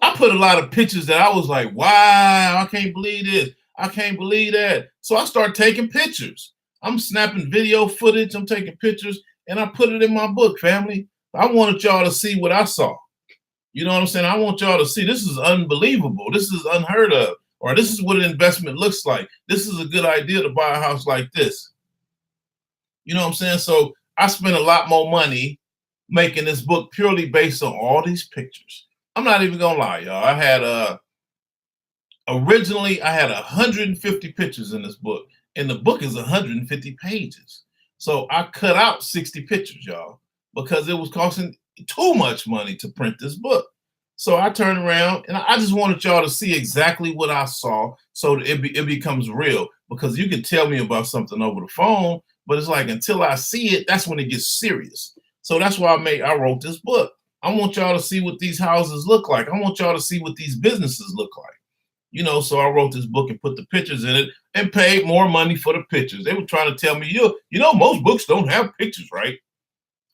I put a lot of pictures that I was like, wow, I can't believe this. I can't believe that. So I start taking pictures. I'm snapping video footage. I'm taking pictures and I put it in my book, family. I wanted y'all to see what I saw. You know what I'm saying? I want y'all to see this is unbelievable. This is unheard of. Or this is what an investment looks like. This is a good idea to buy a house like this. You know what I'm saying? So I spent a lot more money making this book purely based on all these pictures. I'm not even gonna lie, y'all. I had Originally, I had 150 pictures in this book, and the book is 150 pages. So I cut out 60 pictures, y'all, because it was costing too much money to print this book. So I turned around and I just wanted y'all to see exactly what I saw so that it becomes real. Because you can tell me about something over the phone, but it's like until I see it, that's when it gets serious. So that's why I wrote this book. I want y'all to see what these houses look like. I want y'all to see what these businesses look like. So I wrote this book and put the pictures in it and paid more money for the pictures. They were trying to tell me, most books don't have pictures, right?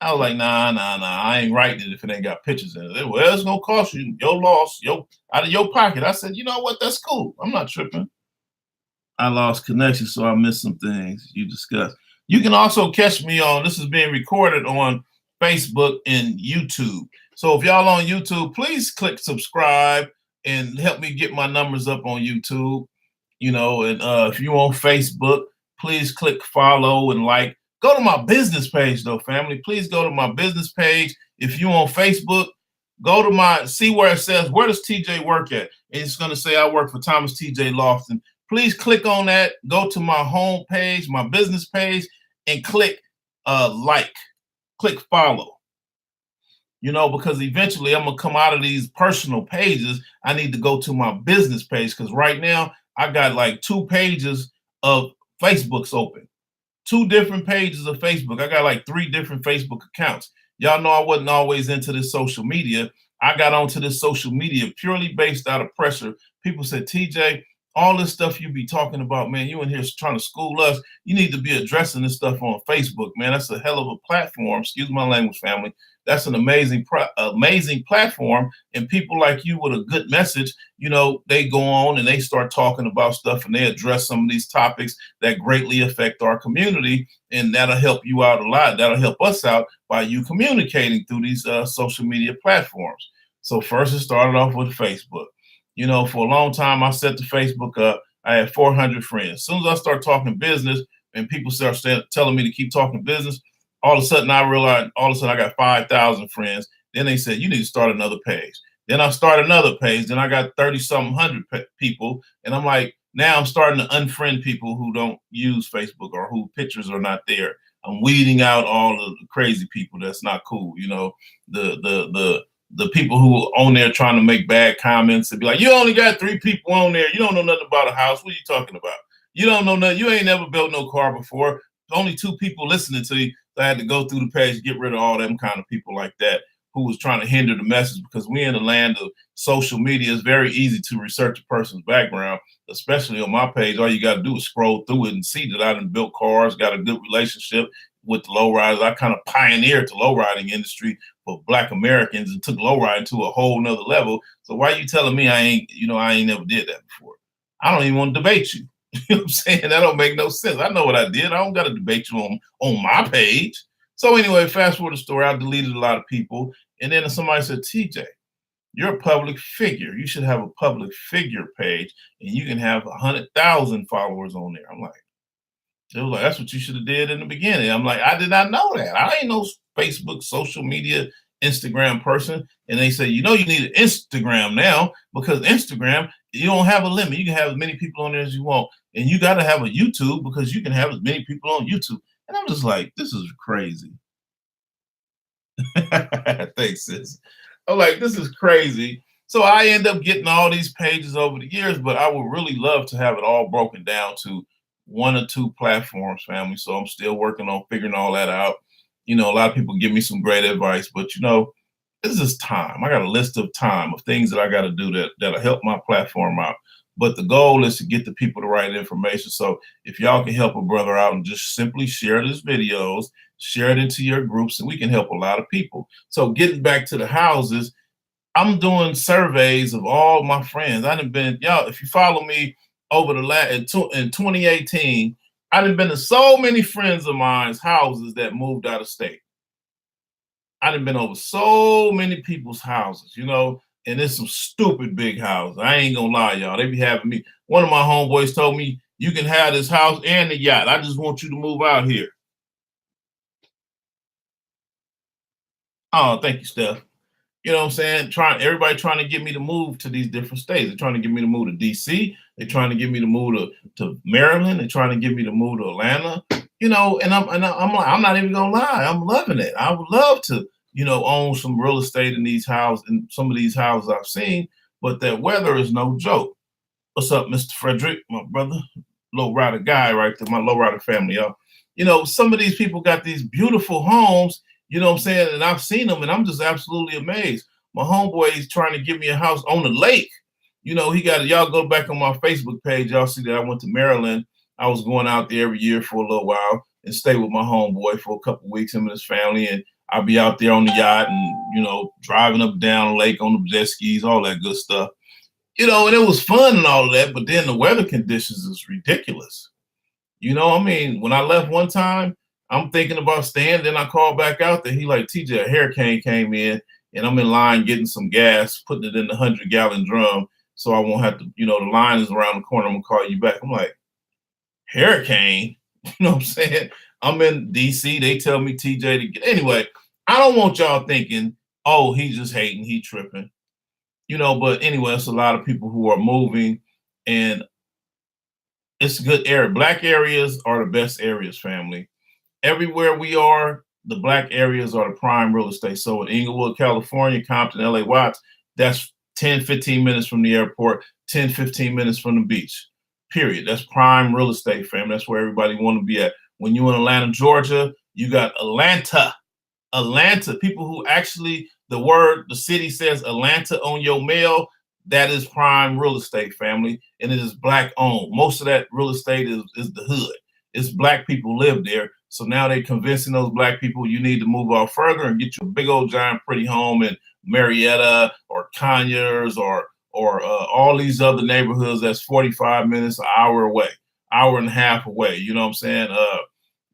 I was like, nah, I ain't writing it if it ain't got pictures in it. Well, it's gonna cost you your loss, out of your pocket. I said, you know what? That's cool. I'm not tripping. I lost connection, so I missed some things you discussed. You can also catch me on, this is being recorded on Facebook and YouTube. So if y'all on YouTube, please click subscribe and help me get my numbers up on YouTube. And if you on Facebook, please click follow and like. Go to my business page though, family. Please go to my business page. If you on Facebook, go to see where it says, where does TJ work at? And it's going to say I work for Thomas TJ Lofton. Please click on that, go to my home page, my business page, and click click follow. Because eventually I'm gonna come out of these personal pages. I need to go to my business page because right now I got like 2 pages of Facebook's open. 2 different pages of Facebook. I got like 3 different Facebook accounts. Y'all know I wasn't always into this social media. I got onto this social media purely based out of pressure. People said, TJ, all this stuff you be talking about, man, you in here trying to school us. You need to be addressing this stuff on Facebook, man. That's a hell of a platform. Excuse my language, family. That's an amazing platform. And people like you with a good message, they go on and they start talking about stuff and they address some of these topics that greatly affect our community. And that'll help you out a lot. That'll help us out by you communicating through these social media platforms. So first it started off with Facebook. For a long time, I set the Facebook up. I had 400 friends. As soon as I start talking business and people start telling me to keep talking business, all of a sudden I realized I got 5,000 friends. Then they said, you need to start another page. Then I started another page. Then I got 30-something hundred people. And I'm like, now I'm starting to unfriend people who don't use Facebook or who pictures are not there. I'm weeding out all of the crazy people. That's not cool. The people who are on there trying to make bad comments and be like, you only got 3 people on there. You don't know nothing about a house. What are you talking about? You don't know nothing. You ain't never built no car before. Only 2 people listening to you. So I had to go through the page, get rid of all them kind of people like that who was trying to hinder the message because we in the land of social media. It's very easy to research a person's background, especially on my page. All you got to do is scroll through it and see that I done built cars, got a good relationship with the lowriders. I kind of pioneered the lowriding industry for Black Americans and took lowriding to a whole nother level. So why are you telling me I ain't never did that before? I don't even want to debate you. You know what I'm saying? That don't make no sense. I know what I did. I don't got to debate you on my page. So anyway, fast forward the story. I deleted a lot of people. And then somebody said, TJ, you're a public figure. You should have a public figure page and you can have 100,000 followers on there. I'm like, they was like, that's what you should have did in the beginning. I'm like, I did not know that. I ain't no Facebook, social media, Instagram person. And they say, you need an Instagram now because Instagram, you don't have a limit. You can have as many people on there as you want. And you got to have a YouTube because you can have as many people on YouTube. And I'm just like, this is crazy. Thanks, sis. I'm like, this is crazy. So I end up getting all these pages over the years, but I would really love to have it all broken down to 1 or 2 platforms, family. So I'm still working on figuring all that out. A lot of people give me some great advice, but this is time. I got a list of things that I got to do that'll help my platform out. But the goal is to get the people the right information. So if y'all can help a brother out and just simply share these videos, share it into your groups, and we can help a lot of people. So getting back to the houses, I'm doing surveys of all my friends. I done been, y'all, if you follow me over the in 2018, I done been to so many friends of mine's houses that moved out of state. I done been over so many people's houses, and it's some stupid big houses. I ain't gonna lie, y'all. They be having me. One of my homeboys told me, you can have this house and the yacht. I just want you to move out here. Oh, thank you, Steph. You know what I'm saying? Everybody trying to get me to move to these different states. They're trying to get me to move to DC. They're trying to get me to move to Maryland. They're trying to get me to move to Atlanta. I'm like, I'm not even gonna lie, I'm loving it. I would love to, own some real estate in these houses, in some of these houses I've seen, but that weather is no joke. What's up, Mr. Frederick, my brother? Low rider guy right there, my low rider family, y'all. Some of these people got these beautiful homes, what I'm saying? And I've seen them and I'm just absolutely amazed. My homeboy is trying to give me a house on the lake. Y'all go back on my Facebook page, y'all see that I went to Maryland. I was going out there every year for a little while and stay with my homeboy for a couple of weeks, him and his family. And I'll be out there on the yacht and, driving up down the lake on the jet skis, all that good stuff. And it was fun and all of that, but then the weather conditions is ridiculous. When I left one time, I'm thinking about staying. Then I called back out there. He like, TJ, a hurricane came in and I'm in line getting some gas, putting it in the 100-gallon drum so I won't have to, the line is around the corner. I'm going to call you back. I'm like, hurricane? You know what I'm saying? I'm in DC. They tell me TJ to get. Anyway, I don't want y'all thinking, oh, he's just hating, he tripping. But anyway, it's a lot of people who are moving and it's a good area. Black areas are the best areas, family. Everywhere we are, the black areas are the prime real estate. So in Inglewood, California, Compton, LA Watts, that's 10, 15 minutes from the airport, 10, 15 minutes from the beach, period. That's prime real estate, family. That's where everybody want to be at. When you're in Atlanta, Georgia, you got Atlanta, people who actually, the city says Atlanta on your mail, that is prime real estate, family, and it is black owned. Most of that real estate is the hood. It's black people live there. So now they're convincing those black people you need to move off further and get you a big old giant pretty home in Marietta or Conyers or all these other neighborhoods that's 45 minutes, an hour away, hour and a half away. You know what I'm saying?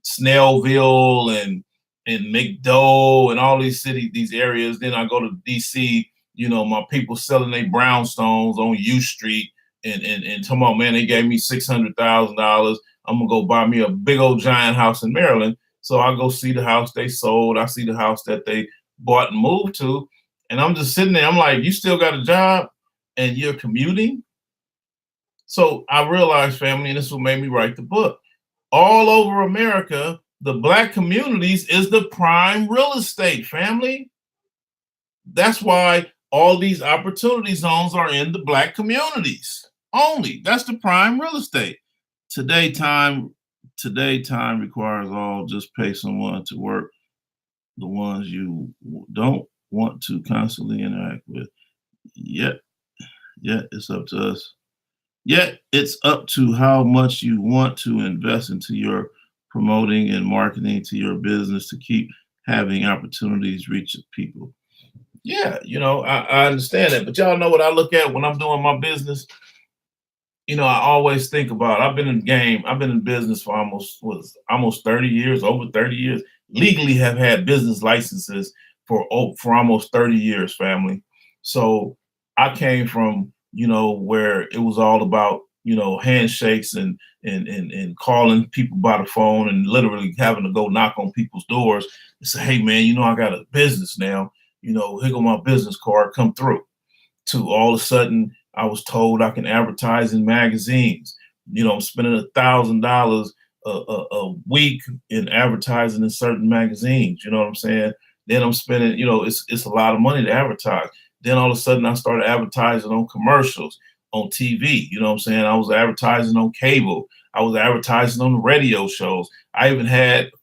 Snellville and McDowell and all these areas. Then I go to DC, my people selling their brownstones on U Street and talking about, man, they gave me $600,000. I'm gonna go buy me a big old giant house in Maryland. So I go see the house they sold. I see the house that they bought and moved to. And I'm just sitting there. I'm like, you still got a job and you're commuting? So I realized, family, and this is what made me write the book. All over America, the black communities is the prime real estate, family. That's why all these opportunity zones are in the black communities only. That's the prime real estate. Today time requires all. Just pay someone to work the ones you don't want to constantly interact with. Yet it's up to us. Yet it's up to how much you want to invest into your promoting and marketing to your business to keep having opportunities reach people. Yeah, I understand that, but y'all know what I look at when I'm doing my business. I always think about, I've been in business for almost 30 years, over 30 years, legally have had business licenses for almost 30 years, family. So I came from, where it was all about, handshakes and calling people by the phone and literally having to go knock on people's doors and say, hey man, I got a business now, here go my business card, come through. To all of a sudden, I was told I can advertise in magazines. I'm spending $1,000 a week in advertising in certain magazines. You know what I'm saying? Then I'm spending, it's a lot of money to advertise. Then all of a sudden I started advertising on commercials, on TV. You know what I'm saying? I was advertising on cable. I was advertising on the radio shows. I even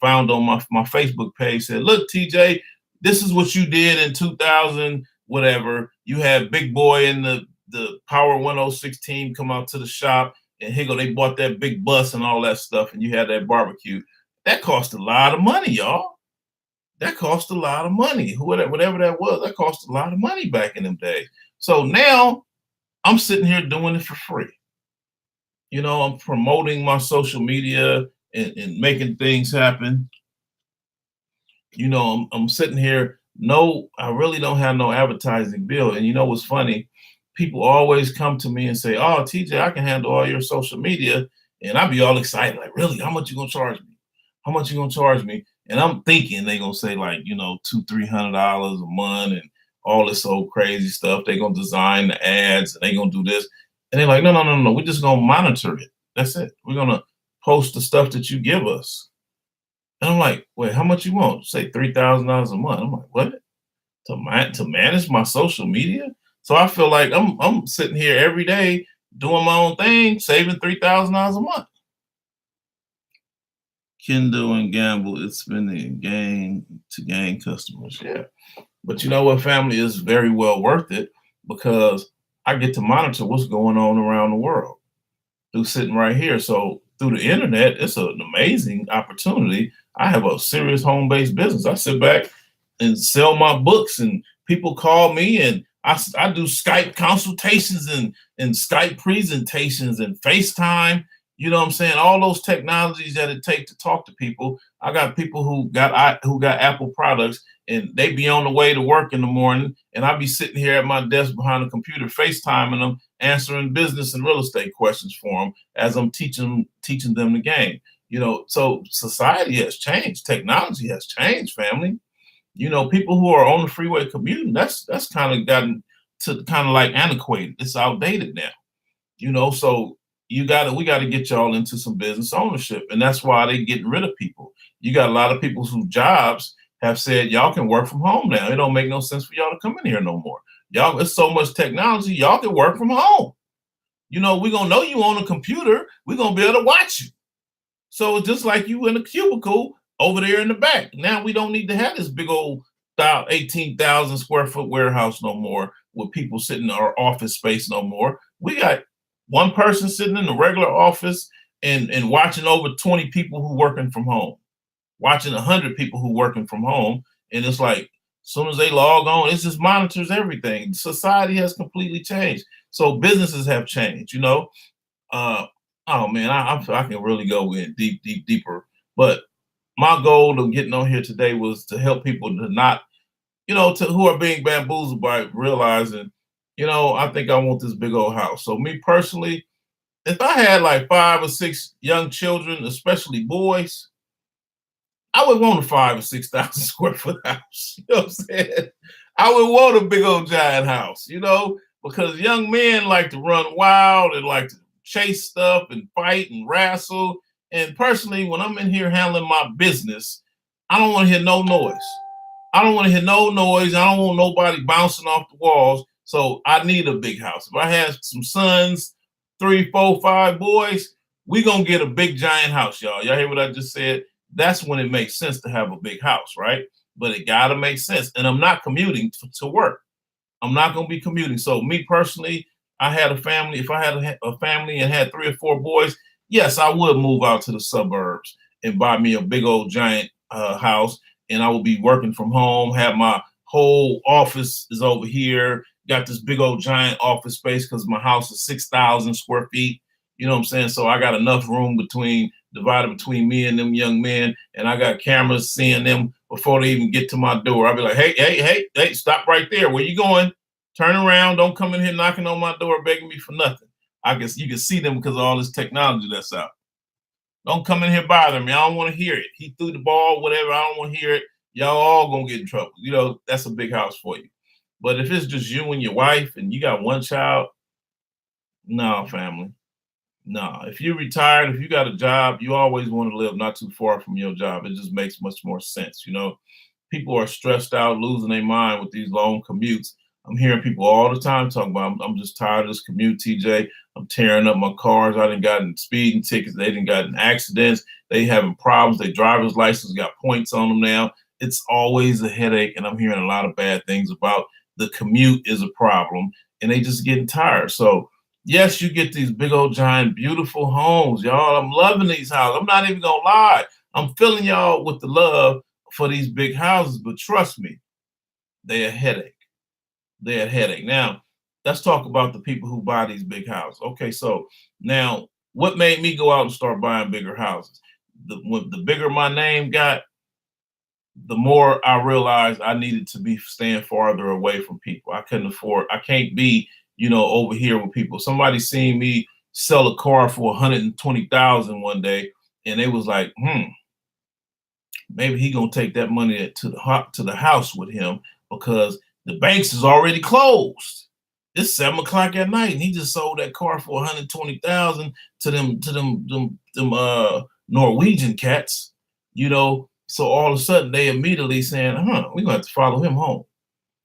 found on my Facebook page, said, look, TJ, this is what you did in 2000, whatever. You had Big Boy and the Power 106 team come out to the shop, and here go, they bought that big bus and all that stuff, and you had that barbecue. That cost a lot of money, y'all. That cost a lot of money. Whatever that was, that cost a lot of money back in them days. So now I'm sitting here doing it for free. I'm promoting my social media and making things happen. I'm sitting here. No, I really don't have no advertising bill. And what's funny? People always come to me and say, oh, TJ, I can handle all your social media. And I'd be all excited, like, really? How much you gonna charge me? How much you gonna charge me? And I'm thinking they're gonna say like, $200-300 a month and all this old crazy stuff. They're gonna design the ads and they're gonna do this. And they're like, no, no, no, no, we're just gonna monitor it. That's it. We're gonna post the stuff that you give us. And I'm like, wait, how much you want? Say $3,000 a month. I'm like, what? To manage my social media? So I feel like I'm sitting here every day doing my own thing, saving $3,000 a month. Kindle and gamble, it's spending in gain to gain customers. Yeah. But you know what, family is very well worth it because I get to monitor what's going on around the world through sitting right here. So through the internet, it's an amazing opportunity. I have a serious home-based business. I sit back and sell my books, and people call me, and I do Skype consultations and Skype presentations and FaceTime. You know what I'm saying? All those technologies that it takes to talk to people. I got people who got Apple products, and they be on the way to work in the morning, and I be sitting here at my desk behind the computer, FaceTiming them, answering business and real estate questions for them as I'm teaching them the game. You know, so society has changed, technology has changed, family. You know, people who are on the freeway commuting, that's kind of gotten to kind of like antiquated. It's outdated now. You know, so we gotta get y'all into some business ownership. And that's why they getting rid of people. You got a lot of people whose jobs have said y'all can work from home now. It don't make no sense for y'all to come in here no more. Y'all, it's so much technology, y'all can work from home. You know, we're gonna know you on a computer, we're gonna be able to watch you. So it's just like you in a cubicle over there in the back. Now we don't need to have this big old 18,000 square foot warehouse no more with people sitting in our office space no more. We got one person sitting in the regular office and watching over 20 people who working from home, watching 100 people who working from home. And it's like, as soon as they log on, it just monitors everything. Society has completely changed. So businesses have changed, you know. Uh, oh man, I can really go in deeper. But my goal of getting on here today was to help people to not, you know, to who are being bamboozled by realizing, you know, I think I want this big old house. So me personally, if I had like 5 or 6 young children, especially boys, I would want a 5 or 6,000 square foot house. You know what I'm saying? I would want a big old giant house, you know, because young men like to run wild and like to chase stuff and fight and wrestle. And personally, when I'm in here handling my business, I don't want to hear no noise. I don't want to hear no noise. I don't want nobody bouncing off the walls. So I need a big house. If I have some sons, 3, 4, 5 boys, we gonna get a big giant house, y'all. Y'all hear what I just said? That's when it makes sense to have a big house, right? But it gotta make sense. And I'm not commuting to work. I'm not going to be commuting. So me personally, I had a family. If I had a family and had 3 or 4 boys, yes, I would move out to the suburbs and buy me a big old giant house. And I would be working from home, have my whole office is over here, got this big old giant office space because my house is 6,000 square feet. You know what I'm saying? So I got enough room divided between me and them young men. And I got cameras seeing them before they even get to my door. I'll be like, hey, hey, hey, hey, stop right there. Where you going? Turn around. Don't come in here knocking on my door begging me for nothing. I guess you can see them because of all this technology that's out. Don't come in here bothering me. I don't want to hear it. He threw the ball, whatever. I don't want to hear it. Y'all all gonna get in trouble. You know, that's a big house for you. But if it's just you and your wife and you got one child, no, family. No, if you're retired, if you got a job, you always want to live not too far from your job. It just makes much more sense. You know, people are stressed out, losing their mind with these long commutes. I'm hearing people all the time talking about, I'm just tired of this commute, TJ. I'm tearing up my cars. I done gotten speeding tickets. They done gotten accidents. They having problems. Their driver's license got points on them now. It's always a headache. And I'm hearing a lot of bad things about the commute is a problem and they just getting tired. So yes, you get these big old giant beautiful homes, y'all. I'm loving these houses. I'm not even gonna lie. I'm filling y'all with the love for these big houses, but trust me, they're a headache. They're a headache. Now, let's talk about the people who buy these big houses. Okay, so now what made me go out and start buying bigger houses? The bigger my name got, the more I realized I needed to be staying farther away from people. I can't be, you know, over here with people. Somebody seen me sell a car for 120,000 one day, and they was like, maybe he gonna take that money to the house with him because The banks is already closed. It's 7 o'clock at night, and he just sold that car for 120,000 to them Norwegian cats, you know. So all of a sudden they immediately saying, we're gonna have to follow him home.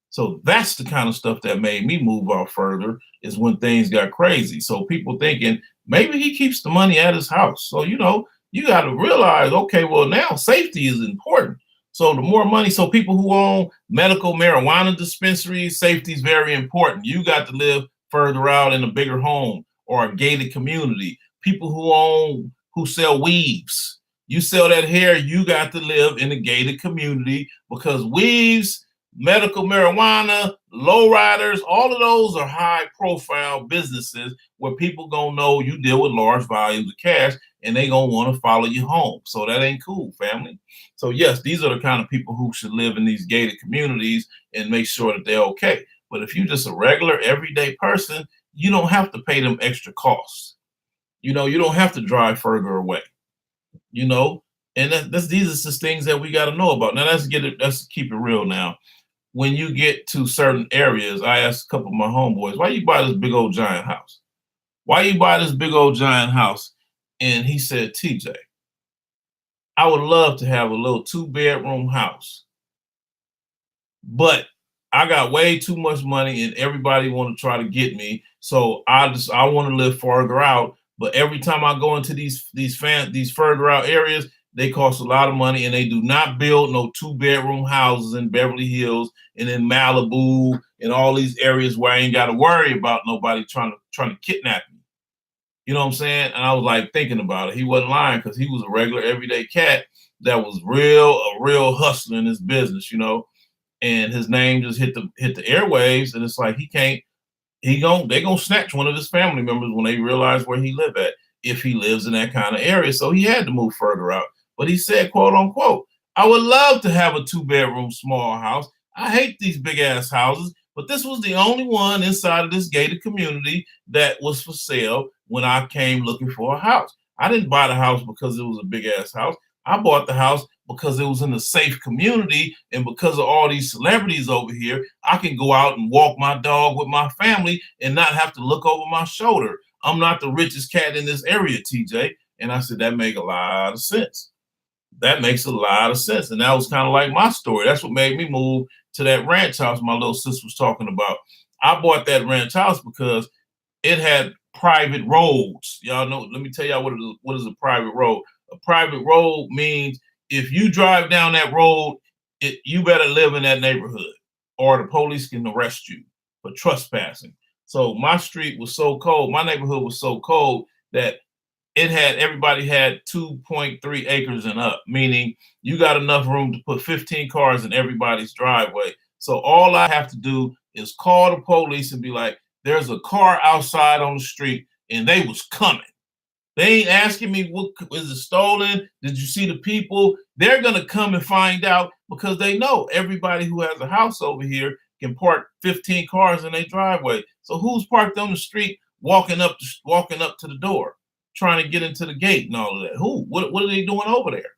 So that's the kind of stuff that made me move out further, is when things got crazy. So people thinking maybe he keeps the money at his house. So, you know, you got to realize, okay, well, now safety is important. So the more money, so people who own medical marijuana dispensaries, safety is very important. You got to live further out in a bigger home or a gated community. People who sell weaves, you sell that hair, you got to live in a gated community, because weaves, medical marijuana, lowriders, all of those are high profile businesses where people gonna know you deal with large volumes of cash, and they gonna want to follow you home. So that ain't cool, family. So yes, these are the kind of people who should live in these gated communities and make sure that they're okay. But if you're just a regular everyday person, you don't have to pay them extra costs. You know, you don't have to drive further away, you know, and these are just things that we got to know about. Now let's keep it real now. When you get to certain areas, I asked a couple of my homeboys, why you buy this big old giant house? Why you buy this big old giant house? And he said, TJ, I would love to have a little 2-bedroom house, but I got way too much money and everybody want to try to get me. So I want to live further out. But every time I go into these further out areas, they cost a lot of money, and they do not build no 2-bedroom houses in Beverly Hills and in Malibu and all these areas where I ain't got to worry about nobody trying to kidnap me. You know what I'm saying? And I was like thinking about it. He wasn't lying, because he was a regular everyday cat that was a real hustler in his business, you know. And his name just hit the airwaves, and it's like they gonna snatch one of his family members when they realize where he live at, if he lives in that kind of area. So he had to move further out. But he said, quote unquote, I would love to have a 2-bedroom small house. I hate these big ass houses, but this was the only one inside of this gated community that was for sale when I came looking for a house. I didn't buy the house because it was a big ass house. I bought the house because it was in a safe community, and because of all these celebrities over here, I can go out and walk my dog with my family and not have to look over my shoulder. I'm not the richest cat in this area, TJ. And I said, that makes a lot of sense. That makes a lot of sense. And that was kind of like my story. That's what made me move to that ranch house my little sister was talking about. I bought that ranch house because it had private roads. Y'all know, let me tell y'all what is a private road. A private road means if you drive down that road, you better live in that neighborhood, or the police can arrest you for trespassing. So my street was so cold, my neighborhood was so cold that everybody had 2.3 acres and up, meaning you got enough room to put 15 cars in everybody's driveway. So all I have to do is call the police and be like, there's a car outside on the street and they was coming. They ain't asking me, what is it stolen? Did you see the people? They're going to come and find out, because they know everybody who has a house over here can park 15 cars in their driveway. So who's parked on the street walking up to the door, trying to get into the gate and all of that? Who? What are they doing over there?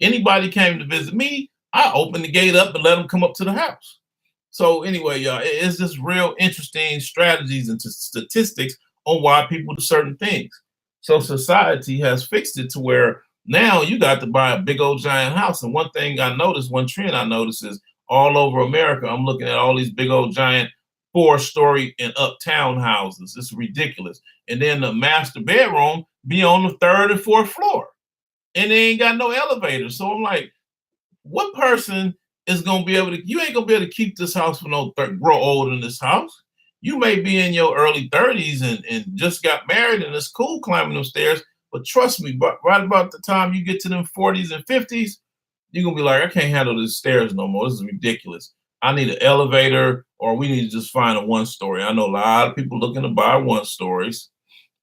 Anybody came to visit me, I opened the gate up and let them come up to the house. So anyway, y'all, it's just real interesting strategies and statistics on why people do certain things. So society has fixed it to where now you got to buy a big old giant house. And one trend I noticed is all over America, I'm looking at all these big old giant 4-story and up townhouses. It's ridiculous. And then the master bedroom be on the 3rd and 4th floor, and they ain't got no elevator. So I'm like, what person is going to be able to, you ain't going to be able to keep this house for grow old in this house. You may be in your early 30s and just got married, and it's cool climbing them stairs. But trust me, right about the time you get to them 40s and 50s, you're going to be like, I can't handle these stairs no more. This is ridiculous. I need an elevator, or we need to just find a 1-story. I know a lot of people looking to buy 1-stories.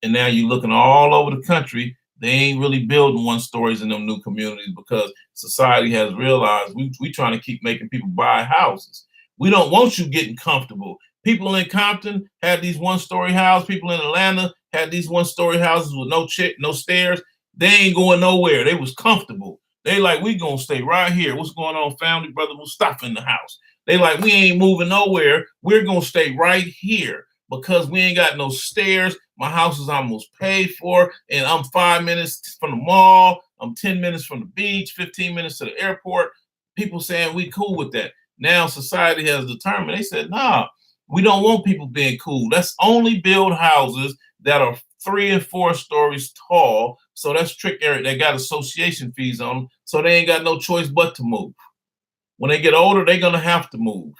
And now you're looking all over the country. They ain't really building 1-stories in them new communities, because society has realized we trying to keep making people buy houses. We don't want you getting comfortable. People in Compton had these 1-story houses. People in Atlanta had these 1-story houses with no stairs. They ain't going nowhere. They was comfortable. They like, we gonna stay right here. What's going on, family, brother? We'll stop in the house. They like, we ain't moving nowhere. We're gonna stay right here because we ain't got no stairs. My house is almost paid for, and I'm 5 minutes from the mall. I'm 10 minutes from the beach, 15 minutes to the airport. People saying we cool with that. Now society has determined, they said, nah, we don't want people being cool. Let's only build houses that are 3 and 4 stories tall. So that's trick area. They got association fees on them. So they ain't got no choice but to move. When they get older, they're gonna have to move.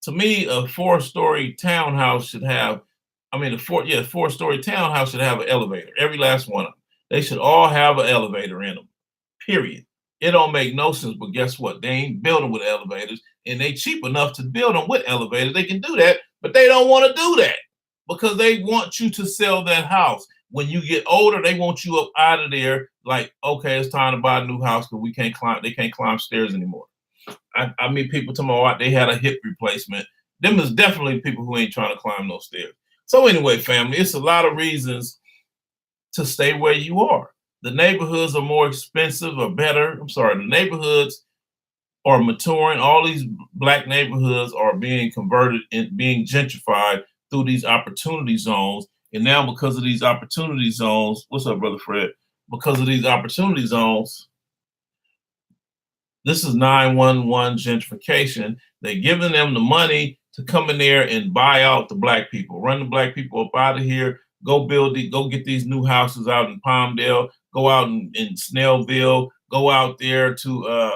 To me, a 4-story townhouse should have, I mean, a 4-story townhouse should have an elevator. Every last one of them. They should all have an elevator in them. Period. It don't make no sense, but guess what? They ain't building with elevators, and they cheap enough to build them with elevators. They can do that, but they don't want to do that because they want you to sell that house. When you get older, they want you up out of there. Like, okay, it's time to buy a new house because we can't climb. They can't climb stairs anymore. I mean, people talking about they had a hip replacement. Them is definitely people who ain't trying to climb those stairs. So anyway, family, it's a lot of reasons to stay where you are. The neighborhoods are more expensive or better. I'm sorry, the neighborhoods are maturing. All these black neighborhoods are being converted and being gentrified through these opportunity zones. And now because of these opportunity zones, what's up, Brother Fred? Because of these opportunity zones, this is 911 gentrification. They're giving them the money to come in there and buy out the black people, run the black people up out of here, go get these new houses out in Palmdale, go out in Snellville, go out there to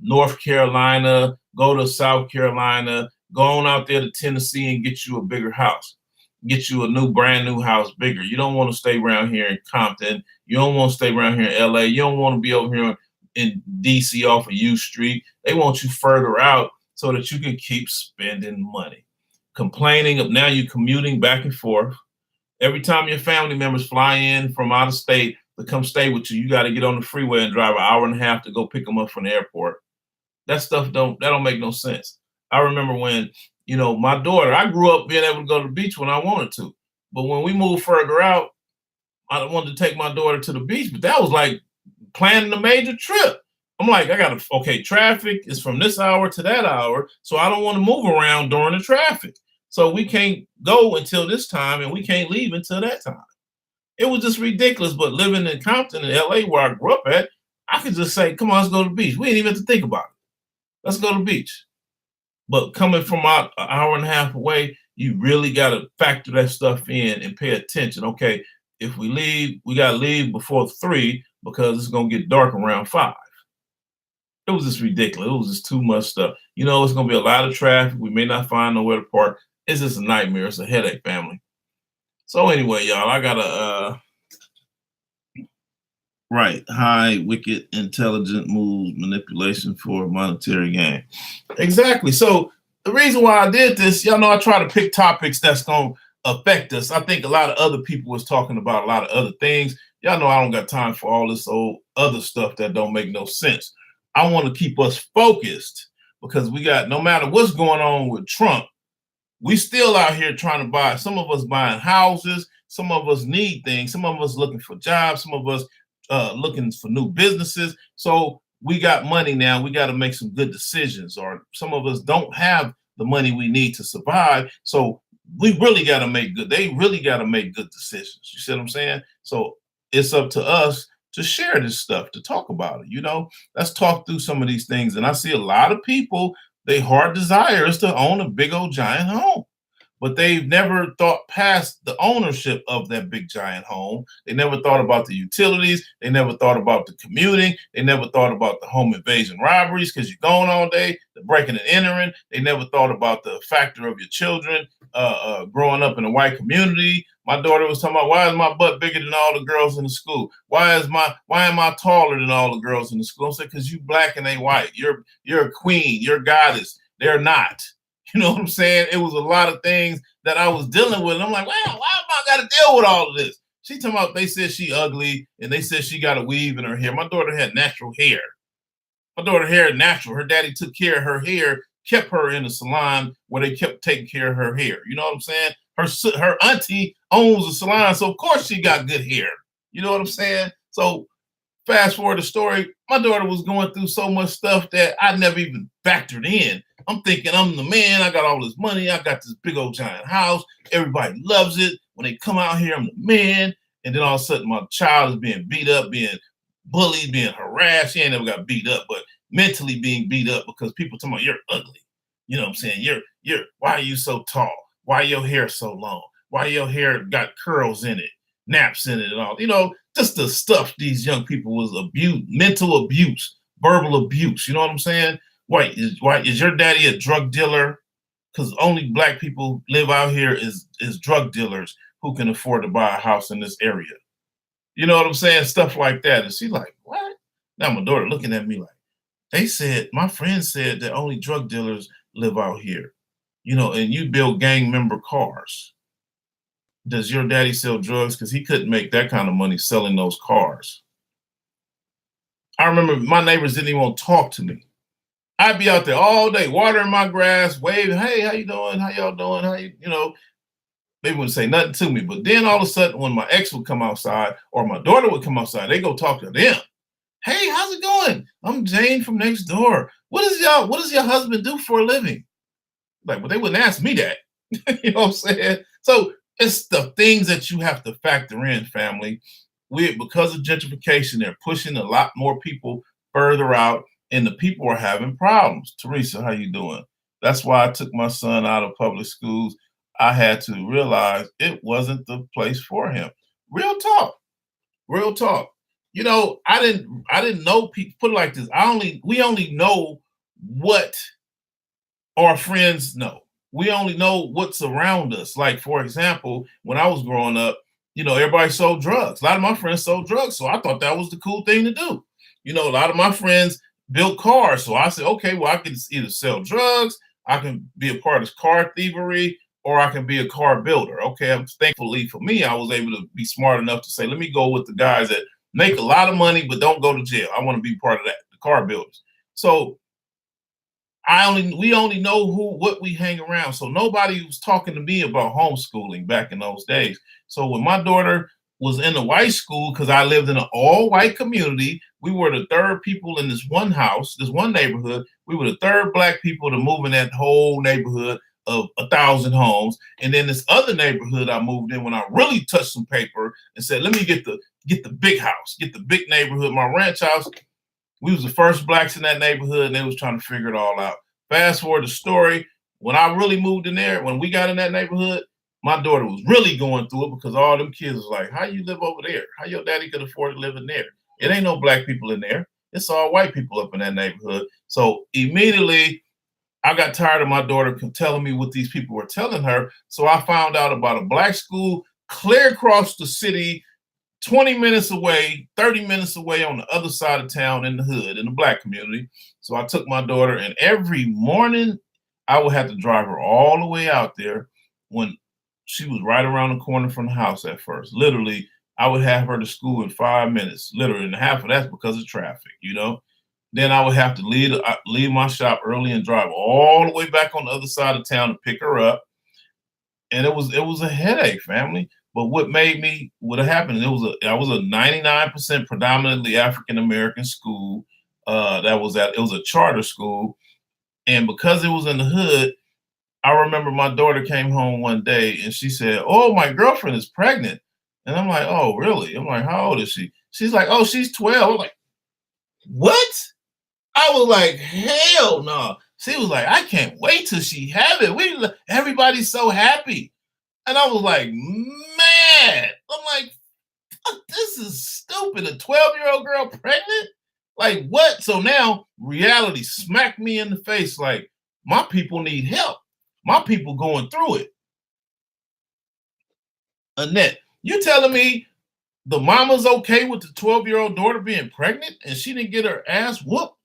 North Carolina, go to South Carolina, go on out there to Tennessee and get you a bigger house, get you a brand new house, bigger. You don't want to stay around here in Compton. You don't want to stay around here in LA. You don't want to be over here in DC off of U Street. They want you further out so that you can keep spending money. Complaining of now you're commuting back and forth. Every time your family members fly in from out of state to come stay with you, you got to get on the freeway and drive an hour and a half to go pick them up from the airport. That stuff don't make no sense. I remember when, my daughter, I grew up being able to go to the beach when I wanted to. But when we moved further out, I wanted to take my daughter to the beach, but that was like planning a major trip. I'm like, traffic is from this hour to that hour, so I don't want to move around during the traffic. So we can't go until this time, and we can't leave until that time. It was just ridiculous. But living in Compton in LA, where I grew up at, I could just say, come on, let's go to the beach. We didn't even have to think about it. Let's go to the beach. But coming from an hour and a half away, you really got to factor that stuff in and pay attention. Okay, if we leave, we got to leave before 3 because it's going to get dark around 5. It was just ridiculous. It was just too much stuff. It's going to be a lot of traffic. We may not find nowhere to park. It's just a nightmare. It's a headache, family. So anyway, y'all, I got to, right, high, wicked, intelligent moves, manipulation for monetary gain. Exactly. So the reason why I did this, y'all know I try to pick topics that's going to affect us. I think a lot of other people was talking about a lot of other things. Y'all know I don't got time for all this old other stuff that don't make no sense. I want to keep us focused because we got, no matter what's going on with Trump, we still out here trying to buy. Some of us buying houses. Some of us need things. Some of us looking for jobs. Some of us looking for new businesses. So we got money now. We got to make some good decisions. Or some of us don't have the money we need to survive. So we really got to make good. They really got to make good decisions. You see what I'm saying? So it's up to us to share this stuff, to talk about it. Let's talk through some of these things. And I see a lot of people, their heart desire is to own a big old giant home, but they've never thought past the ownership of that big giant home. They never thought about the utilities. They never thought about the commuting. They never thought about the home invasion robberies because you're gone all day, the breaking and entering. They never thought about the factor of your children growing up in a white community. My daughter was talking about, why is my butt bigger than all the girls in the school? Why am I taller than all the girls in the school? I said, because you black and they white. You're a queen. You're a goddess. They're not. You know what I'm saying? It was a lot of things that I was dealing with. And I'm like, wow, why am I got to deal with all of this? She talking about, they said she ugly and they said she got a weave in her hair. My daughter had natural hair. My daughter hair natural. Her daddy took care of her hair, kept her in the salon where they kept taking care of her hair. You know what I'm saying? Her auntie owns a salon, so of course she got good hair. You know what I'm saying? So fast forward the story, my daughter was going through so much stuff that I never even factored in. I'm thinking I'm the man. I got all this money. I got this big old giant house. Everybody loves it. When they come out here, I'm the man. And then all of a sudden, my child is being beat up, being bullied, being harassed. She ain't never got beat up, but mentally being beat up because people talking about you're ugly. You know what I'm saying? Why are you so tall? Why your hair so long? Why your hair got curls in it, naps in it and all? Just the stuff these young people was abuse, mental abuse, verbal abuse. You know what I'm saying? Why is your daddy a drug dealer? Because only black people live out here is drug dealers who can afford to buy a house in this area. You know what I'm saying? Stuff like that. And she's like, what? Now my daughter looking at me like, my friend said that only drug dealers live out here, and you build gang member cars. Does your daddy sell drugs? Because he couldn't make that kind of money selling those cars. I remember my neighbors didn't even want to talk to me. I'd be out there all day, watering my grass, waving, hey, how you doing? How y'all doing? They wouldn't say nothing to me. But then all of a sudden, when my ex would come outside or my daughter would come outside, they go talk to them. Hey, how's it going? I'm Jane from next door. What does your husband do for a living? Like, well, they wouldn't ask me that. You know what I'm saying? So it's the things that you have to factor in, family. Because of gentrification, they're pushing a lot more people further out, and the people are having problems. Teresa, how you doing? That's why I took my son out of public schools. I had to realize it wasn't the place for him. Real talk. Real talk. I didn't know people. Put it like this. We only know what our friends know. We only know what's around us. Like, for example, when I was growing up, everybody sold drugs. A lot of my friends sold drugs, so I thought that was the cool thing to do. A lot of my friends built cars, so I said, okay, well, I can either sell drugs, I can be a part of car thievery, or I can be a car builder. Okay, thankfully for me, I was able to be smart enough to say, let me go with the guys that make a lot of money but don't go to jail. I want to be part of that, the car builders. So we only know what we hang around. So nobody was talking to me about homeschooling back in those days. So when my daughter was in a white school, because I lived in an all-white community, we were the third people in this one house, this one neighborhood. We were the third black people to move in that whole neighborhood of 1,000 homes. And then this other neighborhood I moved in when I really touched some paper and said, let me get the big house, get the big neighborhood, my ranch house. We was the first blacks in that neighborhood, and they was trying to figure it all out. Fast forward the story, when I really moved in there, when we got in that neighborhood, my daughter was really going through it because all them kids was like, how you live over there? How your daddy could afford to live in there? It ain't no black people in there. It's all white people up in that neighborhood. So immediately, I got tired of my daughter telling me what these people were telling her. So I found out about a black school clear across the city, 20 minutes away, 30 minutes away on the other side of town in the hood, in the black community. So I took my daughter, and every morning I would have to drive her all the way out there when she was right around the corner from the house at first. Literally, I would have her to school in 5 minutes, literally, and half of that's because of traffic, Then I would have to leave my shop early and drive all the way back on the other side of town to pick her up. And it was a headache, family. But what happened, I was a 99% predominantly African American school. It was a charter school. And because it was in the hood, I remember my daughter came home one day and she said, oh, my girlfriend is pregnant. And I'm like, oh, really? I'm like, how old is she? She's like, oh, she's 12. I'm like, what? I was like, hell no. She was like, I can't wait till she have it. Everybody's so happy. And I was like, man, I'm like, this is stupid. A 12-year-old girl pregnant? Like, what? So now reality smacked me in the face. Like, my people need help. My people going through it. Annette, you telling me the mama's okay with the 12-year-old daughter being pregnant and she didn't get her ass whooped?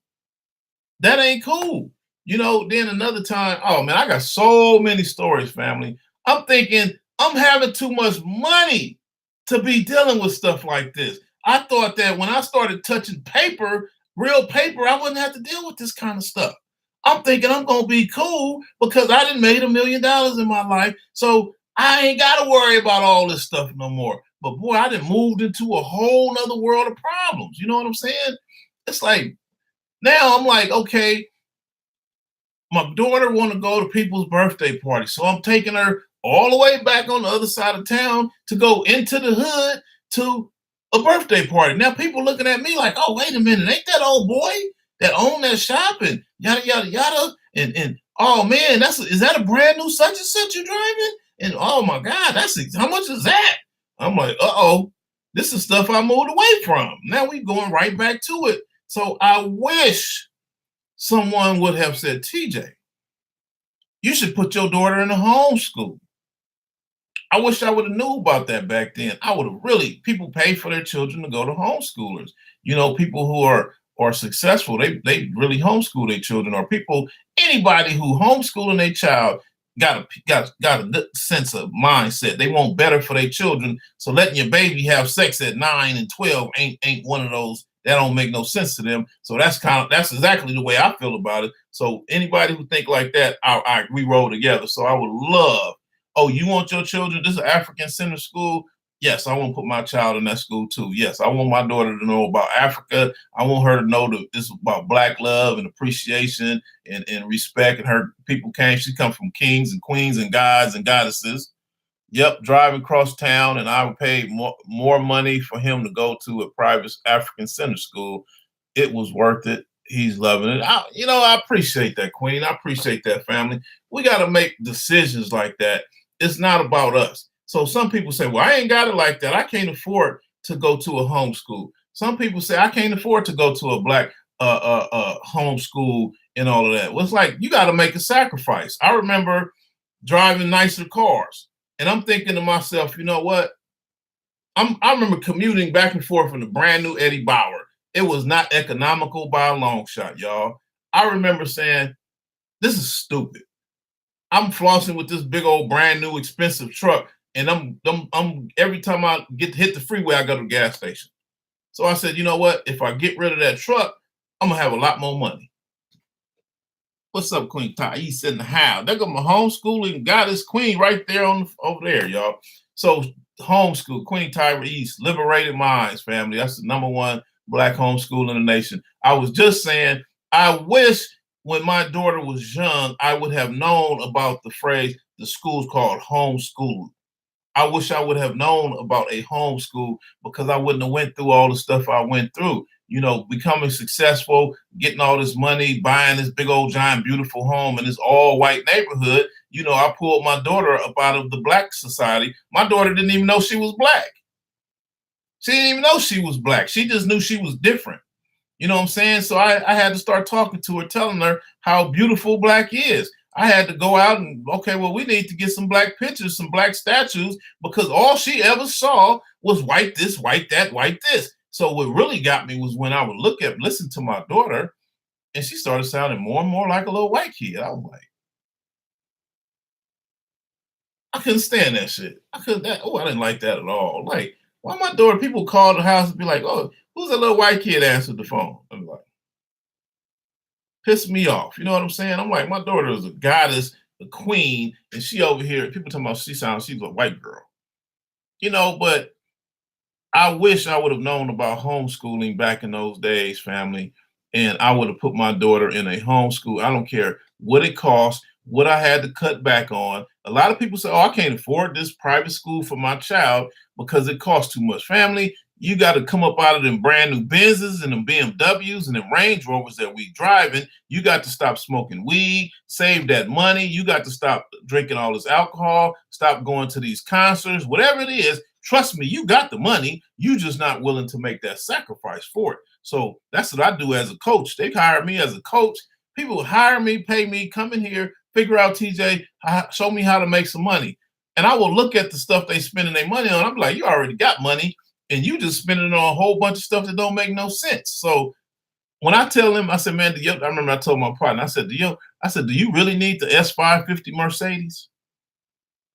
That ain't cool. Then another time, oh man, I got so many stories, family. I'm thinking I'm having too much money to be dealing with stuff like this. I thought that when I started touching paper, real paper, I wouldn't have to deal with this kind of stuff. I'm thinking I'm going to be cool because I done made $1 million in my life. So I ain't got to worry about all this stuff no more. But boy, I done moved into a whole nother world of problems. You know what I'm saying? It's like now I'm like, okay, my daughter want to go to people's birthday parties, so I'm taking her all the way back on the other side of town to go into the hood to a birthday party. Now people looking at me like, oh, wait a minute, ain't that old boy that owned that shop and yada yada yada and oh man, that's is that a brand new such and such you driving? And oh my God, that's how much is that? I'm like, uh-oh, this is stuff I moved away from. Now we going right back to it. So I wish someone would have said, TJ, you should put your daughter in a homeschool. I wish I would have knew about that back then. I would have really, people pay for their children to go to homeschoolers. You know, people who are successful, they really homeschool their children, or people, anybody who homeschooling their child got a good sense of mindset. They want better for their children. So letting your baby have sex at 9 and 12 ain't one of those. That don't make no sense to them. So that's exactly the way I feel about it. So anybody who think like that, we roll together. So I would love. Oh, you want your children? This is an African Center school. Yes, I want to put my child in that school too. Yes, I want my daughter to know about Africa. I want her to know that this is about Black love and appreciation and respect. And her people she come from kings and queens and gods and goddesses. Yep, driving across town, and I would pay more money for him to go to a private African Center school. It was worth it. He's loving it. I appreciate that, Queen. I appreciate that, family. We got to make decisions like that. It's not about us. So some people say, well, I ain't got it like that. I can't afford to go to a homeschool. Some people say, I can't afford to go to a Black homeschool and all of that. Well, it's like you got to make a sacrifice. I remember driving nicer cars, and I'm thinking to myself, you know what? I remember commuting back and forth in a brand new Eddie Bauer. It was not economical by a long shot, y'all. I remember saying, this is stupid. I'm flossing with this big old brand new expensive truck, and I'm every time I hit the freeway, I go to the gas station. So I said, you know what? If I get rid of that truck, I'm gonna have a lot more money. What's up, Queen Thais in the house? There go my homeschooling goddess queen right there over there, y'all. So homeschool, Queen Tyra East, liberated minds, family. That's the #1 Black homeschool in the nation. I was just saying, I wish when my daughter was young, I would have known about the phrase, the school's called homeschool. I wish I would have known about a homeschool because I wouldn't have went through all the stuff I went through. You know, becoming successful, getting all this money, buying this big old giant beautiful home in this all white neighborhood. You know, I pulled my daughter up out of the Black society. My daughter didn't even know she was Black. She didn't even know she was Black. She just knew she was different. You know what I'm saying? So I had to start talking to her, telling her how beautiful Black is. I had to go out and, okay, well, we need to get some Black pictures, some Black statues, because all she ever saw was white this, white that, white this. So what really got me was when I would listen to my daughter, and she started sounding more and more like a little white kid. I was like, I couldn't stand that shit. I didn't like that at all. Like, why my daughter, people call the house and be like, oh, who's that little white kid answered the phone? I'm like, pissed me off. You know what I'm saying? I'm like, my daughter is a goddess, a queen, and she over here, people talking about she's a white girl. You know, but I wish I would have known about homeschooling back in those days, family, and I would have put my daughter in a homeschool. I don't care what it costs, what I had to cut back on. A lot of people say, oh, I can't afford this private school for my child because it costs too much. Family, you got to come up out of them brand new Benzes and them BMWs and them Range Rovers that we driving. You got to stop smoking weed, save that money. You got to stop drinking all this alcohol, stop going to these concerts, whatever it is. Trust me, you got the money. You just not willing to make that sacrifice for it. So that's what I do as a coach. They hire me as a coach. People hire me, pay me, come in here, figure out TJ, show me how to make some money. And I will look at the stuff they spending their money on. I'm like, you already got money, and you just spending it on a whole bunch of stuff that don't make no sense. So when I tell them, I said, man, I remember I told my partner, I said, do you really need the S550 Mercedes?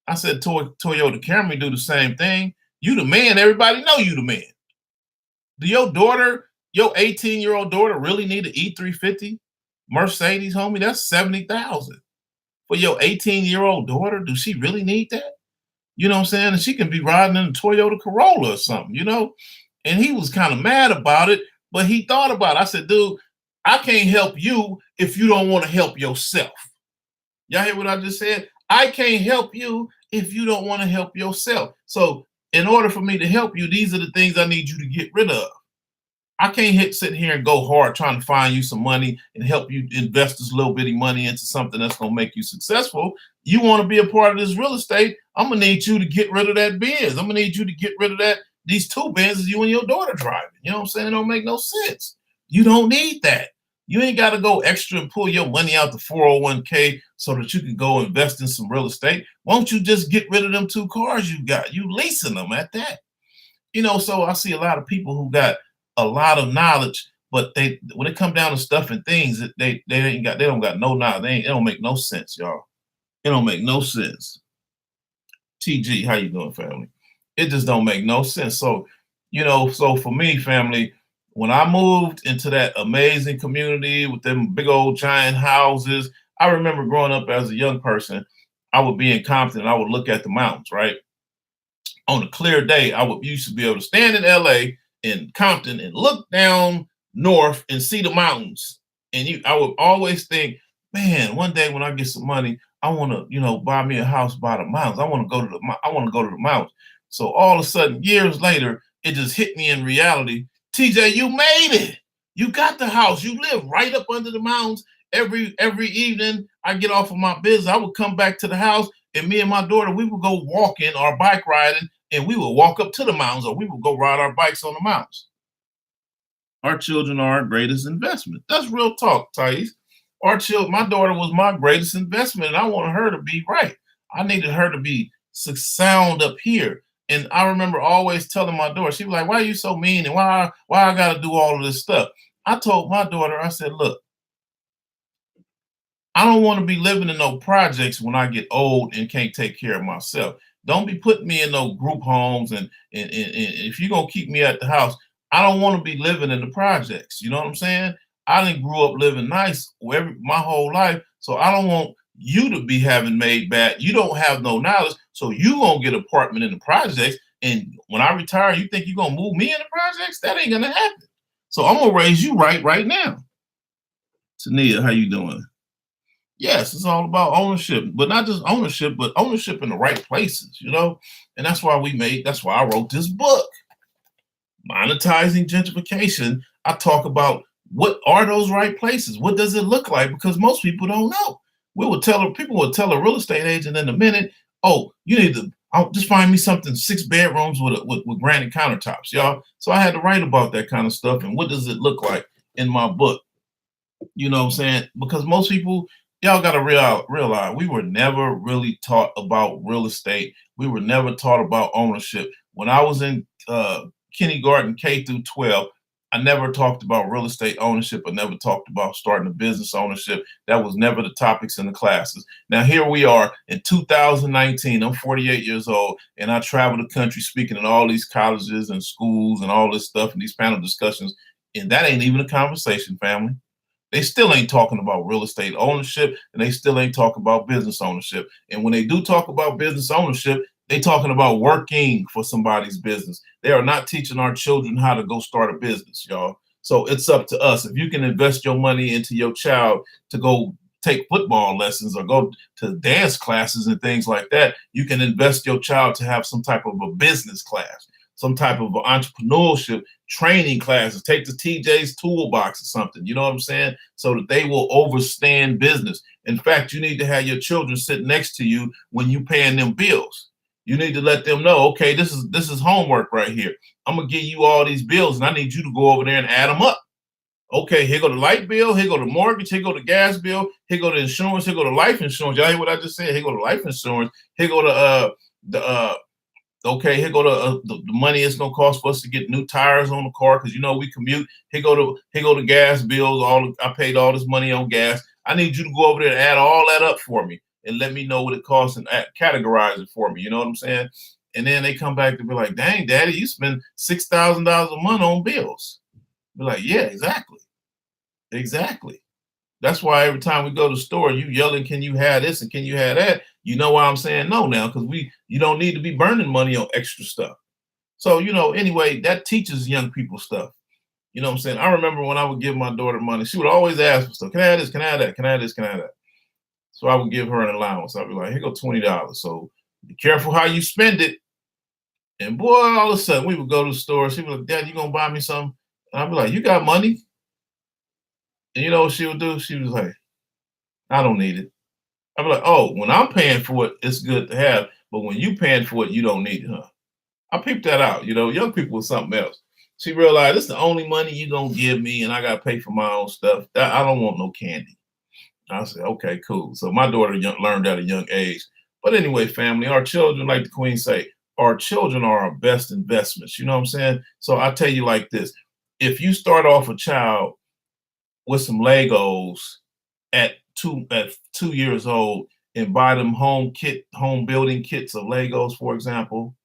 I said, Toyota Camry do the same thing. You the man. Everybody know you the man. Do your daughter, your 18-year-old daughter, really need an E350 Mercedes, homie? That's $70,000 for your 18-year-old daughter. Do she really need that? You know what I'm saying? And she can be riding in a Toyota Corolla or something, you know? And he was kind of mad about it, but he thought about it. I said, dude, I can't help you if you don't want to help yourself. Y'all hear what I just said? I can't help you if you don't want to help yourself. So, in order for me to help you, these are the things I need you to get rid of. I can't sit here and go hard trying to find you some money and help you invest this little bitty money into something that's going to make you successful. You want to be a part of this real estate? I'm gonna need you to get rid of that Benz. I'm gonna need you to get rid of these two Benzes you and your daughter driving. You know what I'm saying? It don't make no sense. You don't need that. You ain't got to go extra and pull your money out the 401k so that you can go invest in some real estate. Won't you just get rid of them two cars you got? You leasing them at that. You know, so I see a lot of people who got a lot of knowledge, but they when it come down to stuff and things, they don't got no knowledge. It don't make no sense, y'all. It don't make no sense. TG, how you doing, family? It just don't make no sense. So, you know, so for me, family, when I moved into that amazing community with them big old giant houses, I remember growing up as a young person, I would be in Compton and I would look at the mountains, right? On a clear day, I would used to be able to stand in LA in Compton and look down north and see the mountains. And I would always think, man, one day when I get some money, I want to, you know, buy me a house by the mountains. I want to go to the mountains. So all of a sudden, years later, it just hit me in reality. TJ, you made it. You got the house. You live right up under the mountains. Every evening, I get off of my business. I would come back to the house, and me and my daughter, we would go walking or bike riding, and we would walk up to the mountains, or we would go ride our bikes on the mountains. Our children are our greatest investment. That's real talk, Thais. My daughter was my greatest investment, and I wanted her to be right. I needed her to be sound up here. And I remember always telling my daughter, she was like, "Why are you so mean? And why I got to do all of this stuff?" I told my daughter, I said, "Look, I don't want to be living in no projects when I get old and can't take care of myself. Don't be putting me in no group homes. And if you're going to keep me at the house, I don't want to be living in the projects." You know what I'm saying? I didn't grow up living nice my whole life. So I don't want you to be having made bad. You don't have no knowledge. So you going to get an apartment in the projects. And when I retire, you think you're going to move me in the projects? That ain't going to happen. So I'm going to raise you right now. Tania, how you doing? Yes, it's all about ownership, but not just ownership, but ownership in the right places, you know? And that's why I wrote this book, Monetizing Gentrification. I talk about what are those right places? What does it look like? Because most people don't know. People would tell a real estate agent in a minute, oh, you need to just find me something 6 bedrooms with granite countertops, y'all. So I had to write about that kind of stuff and what does it look like in my book. You know what I'm saying? Because most people, y'all got to realize we were never really taught about real estate. We were never taught about ownership. When I was in kindergarten, K through 12, I never talked about real estate ownership. I never talked about starting a business ownership. That was never the topics in the classes. Now, here we are in 2019. I'm 48 years old, and I travel the country speaking in all these colleges and schools and all this stuff and these panel discussions. And that ain't even a conversation, family. They still ain't talking about real estate ownership, and they still ain't talking about business ownership. And when they do talk about business ownership, they talking about working for somebody's business. They are not teaching our children how to go start a business, y'all. So it's up to us. If you can invest your money into your child to go take football lessons or go to dance classes and things like that, you can invest your child to have some type of a business class, some type of entrepreneurship training classes, take the TJ's toolbox or something, you know what I'm saying? So that they will overstand business. In fact, you need to have your children sit next to you when you paying them bills. You need to let them know, okay, this is homework right here. I'm gonna give you all these bills and I need you to go over there and add them up. Okay, here go the light bill, here go the mortgage, here go the gas bill, here go the insurance, here go the life insurance. Y'all hear what I just said? Here go the life insurance, here go okay, here go the money it's gonna cost for us to get new tires on the car because you know we commute. Here go the gas bills. I paid all this money on gas. I need you to go over there and add all that up for me and let me know what it costs and categorize it for me. You know what I'm saying? And then they come back to be like, "Dang, Daddy, you spend $6,000 a month on bills." Be like, "Yeah, exactly." That's why every time we go to the store, you yelling, "Can you have this and can you have that?" You know why I'm saying no now? Because you don't need to be burning money on extra stuff. So, anyway, that teaches young people stuff. You know what I'm saying? I remember when I would give my daughter money, she would always ask for stuff. Can I have this? Can I have that? Can I have this? Can I have that? So I would give her an allowance. I'd be like, here go $20. So be careful how you spend it. And boy, all of a sudden we would go to the store. She would be like, Dad, you gonna buy me something? And I'd be like, you got money? And you know what she would do? She was like, I don't need it. I'd be like, oh, when I'm paying for it, it's good to have. But when you paying for it, you don't need it, huh? I peeped that out. Young people with something else. She realized this is the only money you gonna give me, and I gotta pay for my own stuff. I don't want no candy. I said, okay, cool. So my daughter learned at a young age. But anyway, family, our children, like the Queen say, our children are our best investments. You know what I'm saying? So I tell you like this: if you start off a child with some Legos at 2 years old and buy them home building kits of Legos, for example,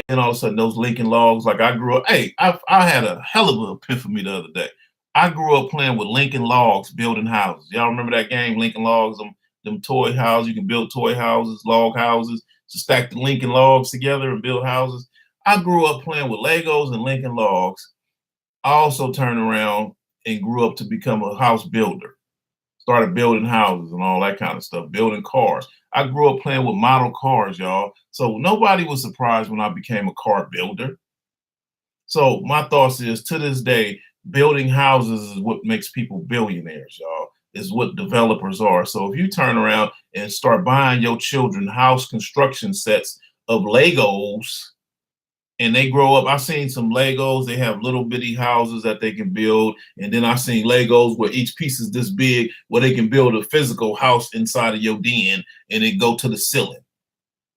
and all of a sudden those Lincoln Logs, like I grew up, hey, I had a hell of an epiphany the other day. I grew up playing with Lincoln Logs, building houses. Y'all remember that game, Lincoln Logs, them toy houses? You can build toy houses, log houses, to stack the Lincoln Logs together and build houses. I grew up playing with Legos and Lincoln Logs. I also turned around and grew up to become a house builder. Started building houses and all that kind of stuff, building cars. I grew up playing with model cars, y'all. So nobody was surprised when I became a car builder. So my thoughts is, to this day, building houses is what makes people billionaires, y'all. Is what developers are. So if you turn around and start buying your children house construction sets of Legos, and they grow up. I've seen some Legos, they have little bitty houses that they can build. And then I've seen Legos where each piece is this big, where they can build a physical house inside of your den and it go to the ceiling.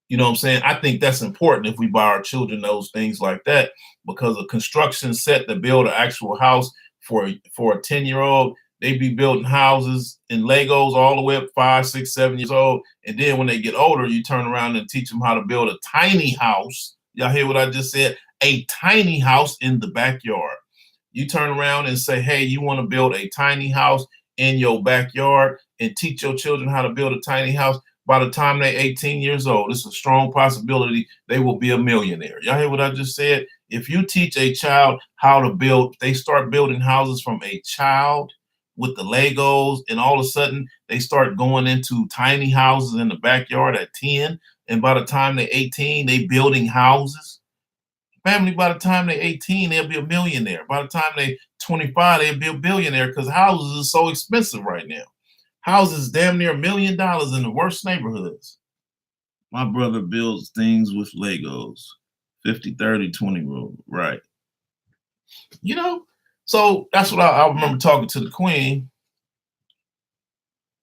You know what I'm saying? I think that's important if we buy our children those things like that, because a construction set to build an actual house for a 10-year-old, they be building houses in Legos all the way up 5, 6, 7 years old. And then when they get older, you turn around and teach them how to build a tiny house. Y'all hear what I just said? A tiny house in the backyard. You turn around and say, hey, you want to build a tiny house in your backyard, and teach your children how to build a tiny house. By the time they're 18 years old, it's a strong possibility they will be a millionaire. Y'all hear what I just said? If you teach a child how to build, they start building houses from a child with the Legos, and all of a sudden they start going into tiny houses in the backyard at 10. And by the time they're 18, they building houses. Family, by the time they're 18, they'll be a millionaire. By the time they're 25, they'll be a billionaire, because houses are so expensive right now. Houses damn near $1 million in the worst neighborhoods. My brother builds things with Legos. 50, 30, 20 rule. Right. So that's what I remember talking to the Queen.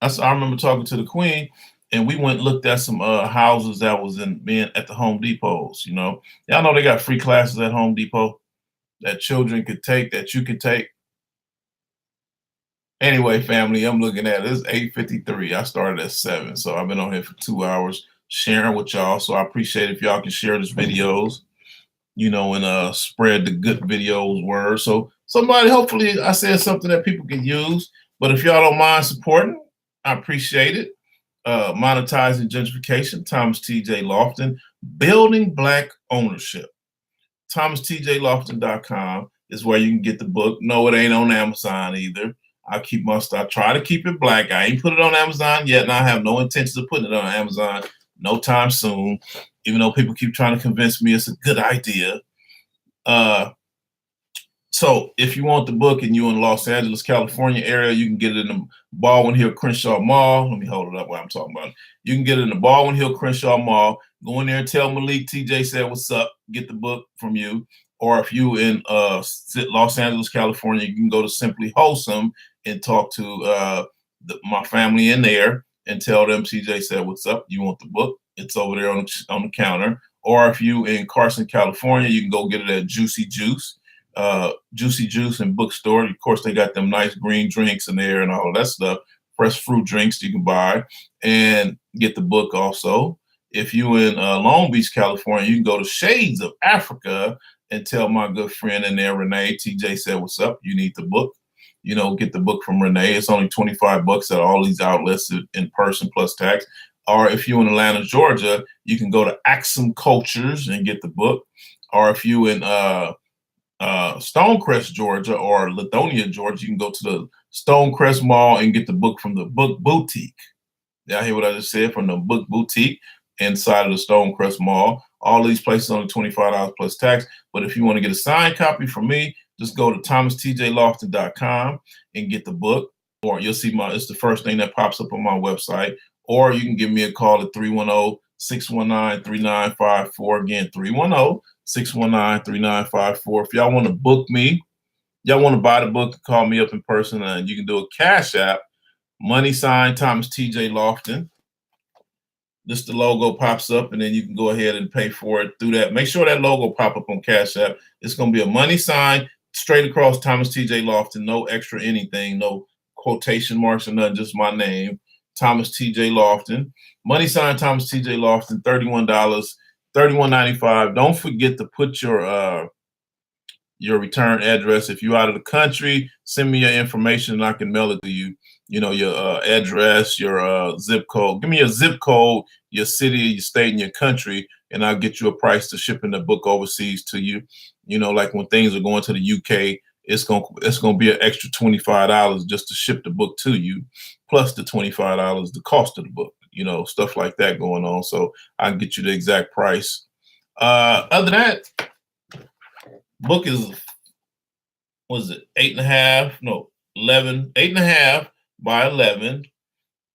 I remember talking to the Queen, and we went and looked at some houses that was being at the Home Depots. Y'all know they got free classes at Home Depot that children could take, that you could take. Anyway, family, I'm looking at it. It's 8:53. I started at 7, so I've been on here for 2 hours sharing with y'all. So I appreciate if y'all can share this videos, and spread the good videos word. So somebody, hopefully I said something that people can use. But if y'all don't mind supporting, I appreciate it. Monetizing Gentrification, Thomas T.J. Lofton, Building Black Ownership. ThomasTJLofton.com is where you can get the book. No, it ain't on Amazon either. I try to keep it black. I ain't put it on Amazon yet, and I have no intentions of putting it on Amazon no time soon, even though people keep trying to convince me it's a good idea. So if you want the book and you're in Los Angeles, California area, you can get it in the Baldwin Hill Crenshaw Mall. Let me hold it up while I'm talking about it. You can get it in the Baldwin Hill Crenshaw Mall. Go in there and tell Malik TJ said what's up. Get the book from you. Or if you in Los Angeles, California, you can go to Simply Wholesome and talk to my family in there and tell them TJ said what's up. You want the book? It's over there on the counter. Or if you in Carson, California, you can go get it at Juicy Juice and bookstore. Of course, they got them nice green drinks in there and all of that stuff. Fresh fruit drinks you can buy and get the book also. If you in Long Beach, California, you can go to Shades of Africa and tell my good friend in there, Renee, TJ said, what's up? You need the book. Get the book from Renee. It's only $25 at all these outlets in person plus tax. Or if you're in Atlanta, Georgia, you can go to Axum Cultures and get the book. Or if you in Stonecrest, Georgia, or Lithonia, Georgia, you can go to the Stonecrest Mall and get the book from the Book Boutique. Y'all hear what I just said? From the Book Boutique inside of the Stonecrest Mall. All these places only $25 plus tax. But if you want to get a signed copy from me, just go to thomastjlofton.com and get the book. Or you'll see it's the first thing that pops up on my website. Or you can give me a call at 310-619-3954. Again, 310-619-3954. If y'all want to book me, y'all want to buy the book, call me up in person, and you can do a Cash App, # Thomas TJ Lofton. Just the logo pops up, and then you can go ahead and pay for it through that. Make sure that logo pop up on Cash App. It's going to be a money sign straight across Thomas TJ Lofton, no extra anything, no quotation marks or nothing, just my name, Thomas TJ Lofton. Money sign Thomas TJ Lofton, $31, $31.95. Don't forget to put your return address. If you're out of the country, send me your information and I can mail it to you. You know, your address, your zip code. Give me your zip code, your city, your state, and your country, and I'll get you a price to shipping the book overseas to you. You know, like when things are going to the UK, it's gonna be an extra $25 just to ship the book to you, plus the $25 the cost of the book. You know, stuff like that going on. So I can get you the exact price. Other than that, book is, what is it, 8.5? No, 11, 8.5 by 11,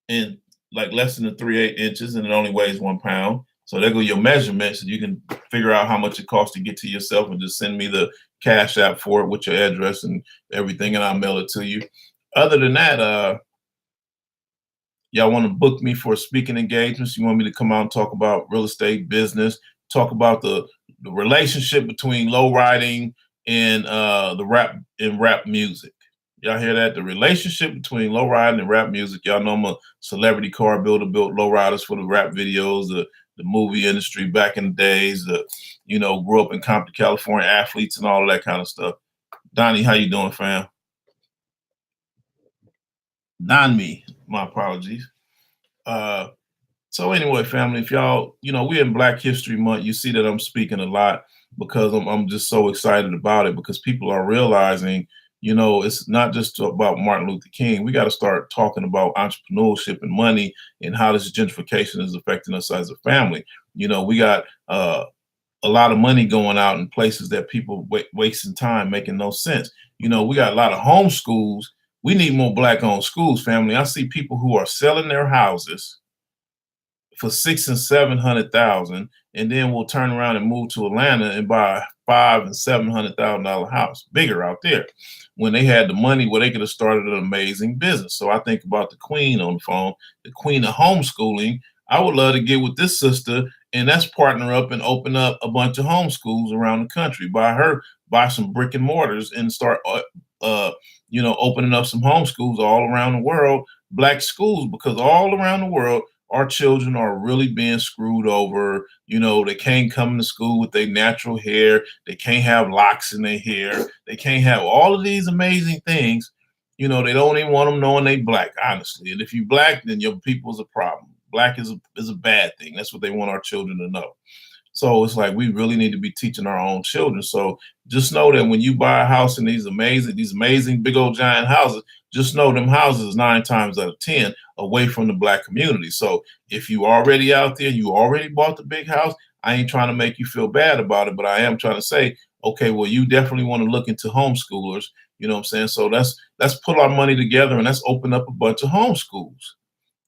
and like less than 3/8 inches, and it only weighs 1 pound. So there go your measurements, and you can figure out how much it costs to get to yourself, and just send me the Cash App for it with your address and everything, and I'll mail it to you. Other than that, y'all want to book me for speaking engagements? You want me to come out and talk about real estate, business, talk about the relationship between low riding and the rap music? Y'all hear that? The relationship between low riding and rap music. Y'all know I'm a celebrity car builder, built low riders for the rap videos, the movie industry back in the days, grew up in Compton, California, athletes and all of that kind of stuff. Donnie, how you doing, fam? Me, my apologies. So anyway, family, if y'all, we're in Black History Month, you see that I'm speaking a lot because I'm just so excited about it, because people are realizing, it's not just about Martin Luther King. We got to start talking about entrepreneurship and money and how this gentrification is affecting us as a family. We got a lot of money going out in places that people wasting time, making no sense. We got a lot of homeschools. We need more Black-owned schools, family. I see people who are selling their houses for $600,000 and $700,000, and then we'll turn around and move to Atlanta and buy a $500,000 and $700,000 house, bigger out there, when they had the money where they could have started an amazing business. So I think about the queen on the phone, the queen of homeschooling. I would love to get with this sister, and let's partner up and open up a bunch of homeschools around the country. Buy some brick and mortars and start, opening up some homeschools all around the world, Black schools, because all around the world, our children are really being screwed over. They can't come to school with their natural hair. They can't have locks in their hair. They can't have all of these amazing things. They don't even want them knowing they Black, honestly. And if you Black, then your people's a problem. Black is a bad thing. That's what they want our children to know. So it's like we really need to be teaching our own children. So just know that when you buy a house in these amazing big old giant houses, just know them houses 9 times out of 10 away from the Black community. So if you already out there, you already bought the big house, I ain't trying to make you feel bad about it, but I am trying to say, okay, well, you definitely want to look into homeschoolers. You know what I'm saying? So let's put our money together and let's open up a bunch of homeschools.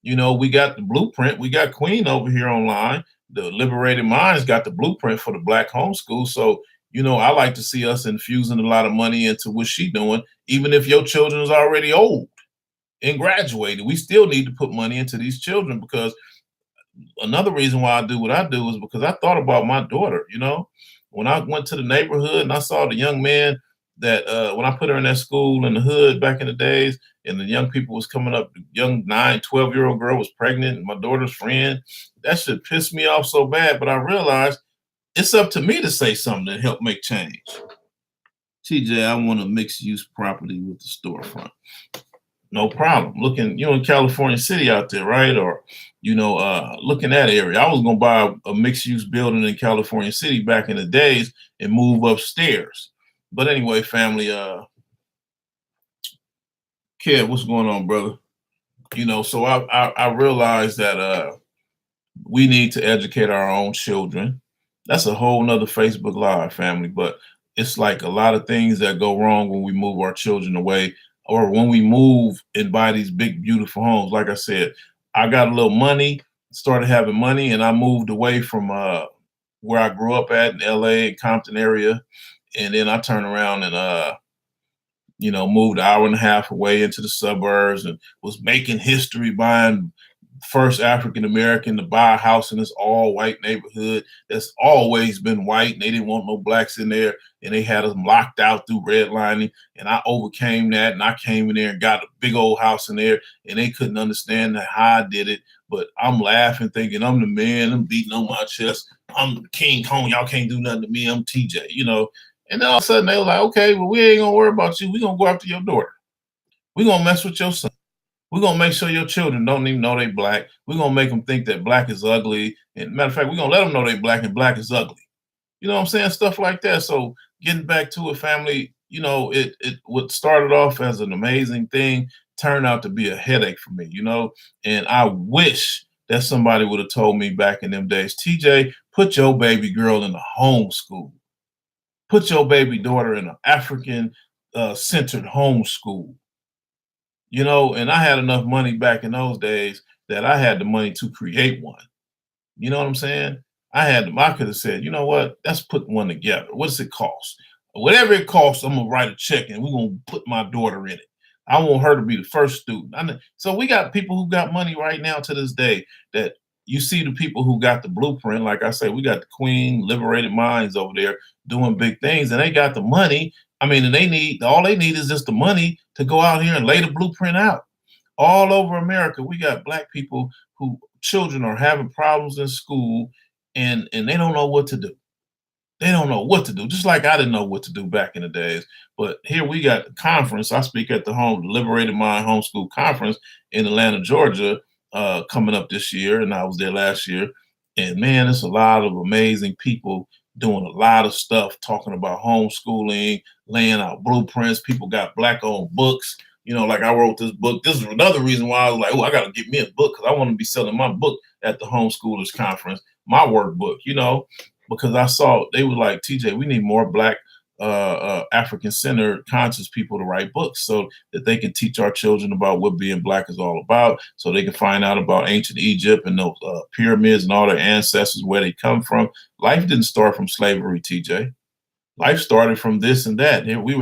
We got the blueprint. We got Queen over here online. The Liberated Minds got the blueprint for the Black homeschool. So, I like to see us infusing a lot of money into what she's doing. Even if your children is already old and graduated, we still need to put money into these children, because another reason why I do what I do is because I thought about my daughter. When I went to the neighborhood and I saw the young man that when I put her in that school in the hood back in the days, and the young people was coming up, the young 9, 12-year-old girl was pregnant, and my daughter's friend, that shit pissed me off so bad. But I realized it's up to me to say something to help make change. TJ, I want a mixed use property with the storefront. No problem. Looking, in California City out there, right? Or, look in that area. I was gonna buy a mixed use building in California City back in the days and move upstairs. But anyway, family, kid, what's going on, brother? So I realized that we need to educate our own children. That's a whole nother Facebook Live, family. But it's like a lot of things that go wrong when we move our children away or when we move and buy these big, beautiful homes. Like I said, I got a little money, started having money, and I moved away from where I grew up at in LA, Compton area. And then I turned around and moved an hour and a half away into the suburbs and was making history buying first African American to buy a house in this all white neighborhood that's always been white, and they didn't want no blacks in there, and they had us locked out through redlining. And I overcame that, and I came in there and got a big old house in there, and they couldn't understand how I did it. But I'm laughing, thinking I'm the man. I'm beating on my chest. I'm King Kong. Y'all can't do nothing to me. I'm TJ. And then all of a sudden they were like, okay, well, we ain't gonna worry about you. We're gonna go after your daughter. We're gonna mess with your son. We're gonna make sure your children don't even know they black. We're gonna make them think that black is ugly. And matter of fact, we're gonna let them know they black and black is ugly. You know what I'm saying? Stuff like that. So getting back to it, family, it what started off as an amazing thing turned out to be a headache for me. And I wish that somebody would have told me back in them days, TJ, put your baby girl in a homeschool. Put your baby daughter in an African centered homeschool. And I had enough money back in those days that I had the money to create one. You know what I'm saying? I could have said, you know what? Let's put one together. What does it cost? Whatever it costs, I'm gonna write a check and we're gonna put my daughter in it. I want her to be the first student. So we got people who got money right now to this day that you see the people who got the blueprint. Like I say, we got the Queen Liberated Minds over there doing big things, and they got the money. I mean, and all they need is just the money to go out here and lay the blueprint out. All over America, we got black people who children are having problems in school, and they don't know what to do. They don't know what to do, just like I didn't know what to do back in the days. But here we got a conference. I speak at the Liberated Mind Homeschool Conference in Atlanta, Georgia, coming up this year, and I was there last year. And man, it's a lot of amazing people doing a lot of stuff, talking about homeschooling, laying out blueprints. People got black-owned books. Like I wrote this book. This is another reason why I was like, oh, I got to get me a book because I want to be selling my book at the homeschoolers conference, my workbook, because I saw they were like, TJ, we need more black African-centered conscious people to write books so that they can teach our children about what being black is all about, so they can find out about ancient Egypt and those pyramids and all their ancestors, where they come from. Life didn't start from slavery, TJ. Life started from this and that. And we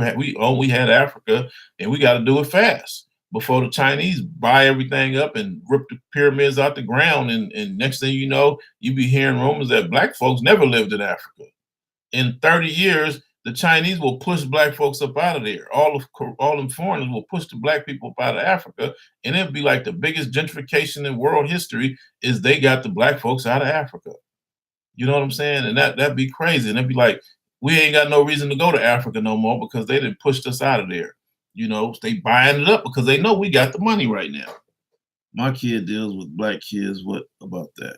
had Africa, and we got to do it fast before the Chinese buy everything up and rip the pyramids out the ground. And next thing you know, you be hearing rumors that black folks never lived in Africa. In 30 years, the Chinese will push black folks up out of there. All them foreigners will push the black people up out of Africa, and it'll be like the biggest gentrification in world history is they got the black folks out of Africa. You know what I'm saying? And that'd be crazy. And it'd be like, we ain't got no reason to go to Africa no more because they done pushed us out of there. They buying it up because they know we got the money right now. My kid deals with black kids. What about that?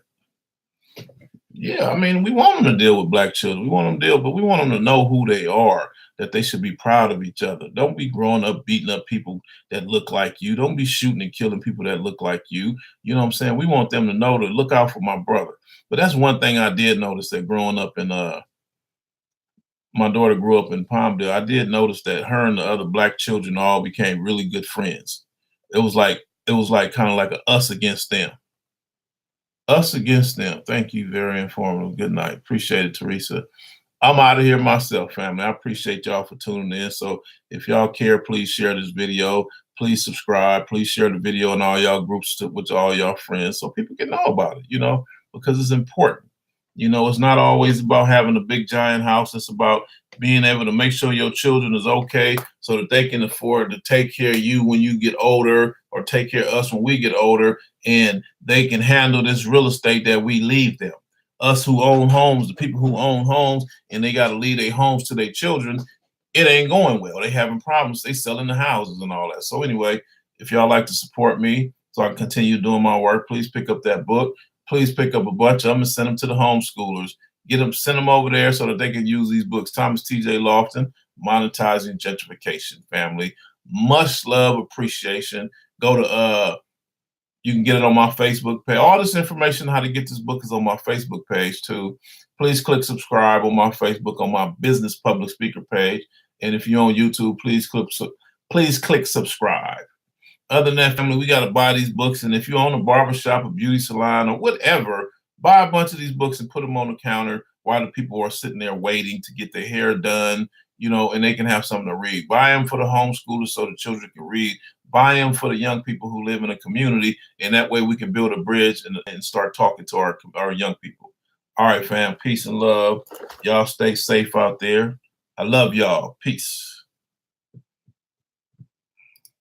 Yeah, I mean, we want them to deal with black children. We want them to deal, but we want them to know who they are, that they should be proud of each other. Don't be growing up beating up people that look like you. Don't be shooting and killing people that look like you. You know what I'm saying? We want them to know to look out for my brother. But that's one thing I did notice, that growing up in my daughter grew up in Palmdale. I did notice that her and the other black children all became really good friends. It was like kind of like a us against them. Us against them. Thank you. Very informative. Good night. Appreciate it, Teresa. I'm out of here myself, family. I appreciate y'all for tuning in. So if y'all care, please share this video. Please subscribe. Please share the video in all y'all groups with all y'all friends so people can know about it, because it's important. It's not always about having a big giant house. It's about being able to make sure your children is okay so that they can afford to take care of you when you get older, or take care of us when we get older, and they can handle this real estate that we leave them. Us who own homes, the people who own homes, and they got to leave their homes to their children, it ain't going well. They having problems. They selling the houses and all that. So anyway, If y'all like to support me so I can continue doing my work, please pick up that book. Please pick up a bunch of them and send them to the homeschoolers. Send them over there so that they can use these books. Thomas T.J. Lofton, Monetizing Gentrification, family. Much love, appreciation. Go to you can get it on my Facebook page. All this information how to get this book is on my Facebook page too. Please click subscribe on my Facebook on my business public speaker page. And if you're on YouTube, please click subscribe. Other than that, family, we got to buy these books. And if you own a barbershop, a beauty salon, or whatever, buy a bunch of these books and put them on the counter while the people are sitting there waiting to get their hair done, and they can have something to read. Buy them for the homeschoolers so the children can read. Buy them for the young people who live in a community. And that way we can build a bridge and start talking to our young people. All right, fam. Peace and love. Y'all stay safe out there. I love y'all. Peace.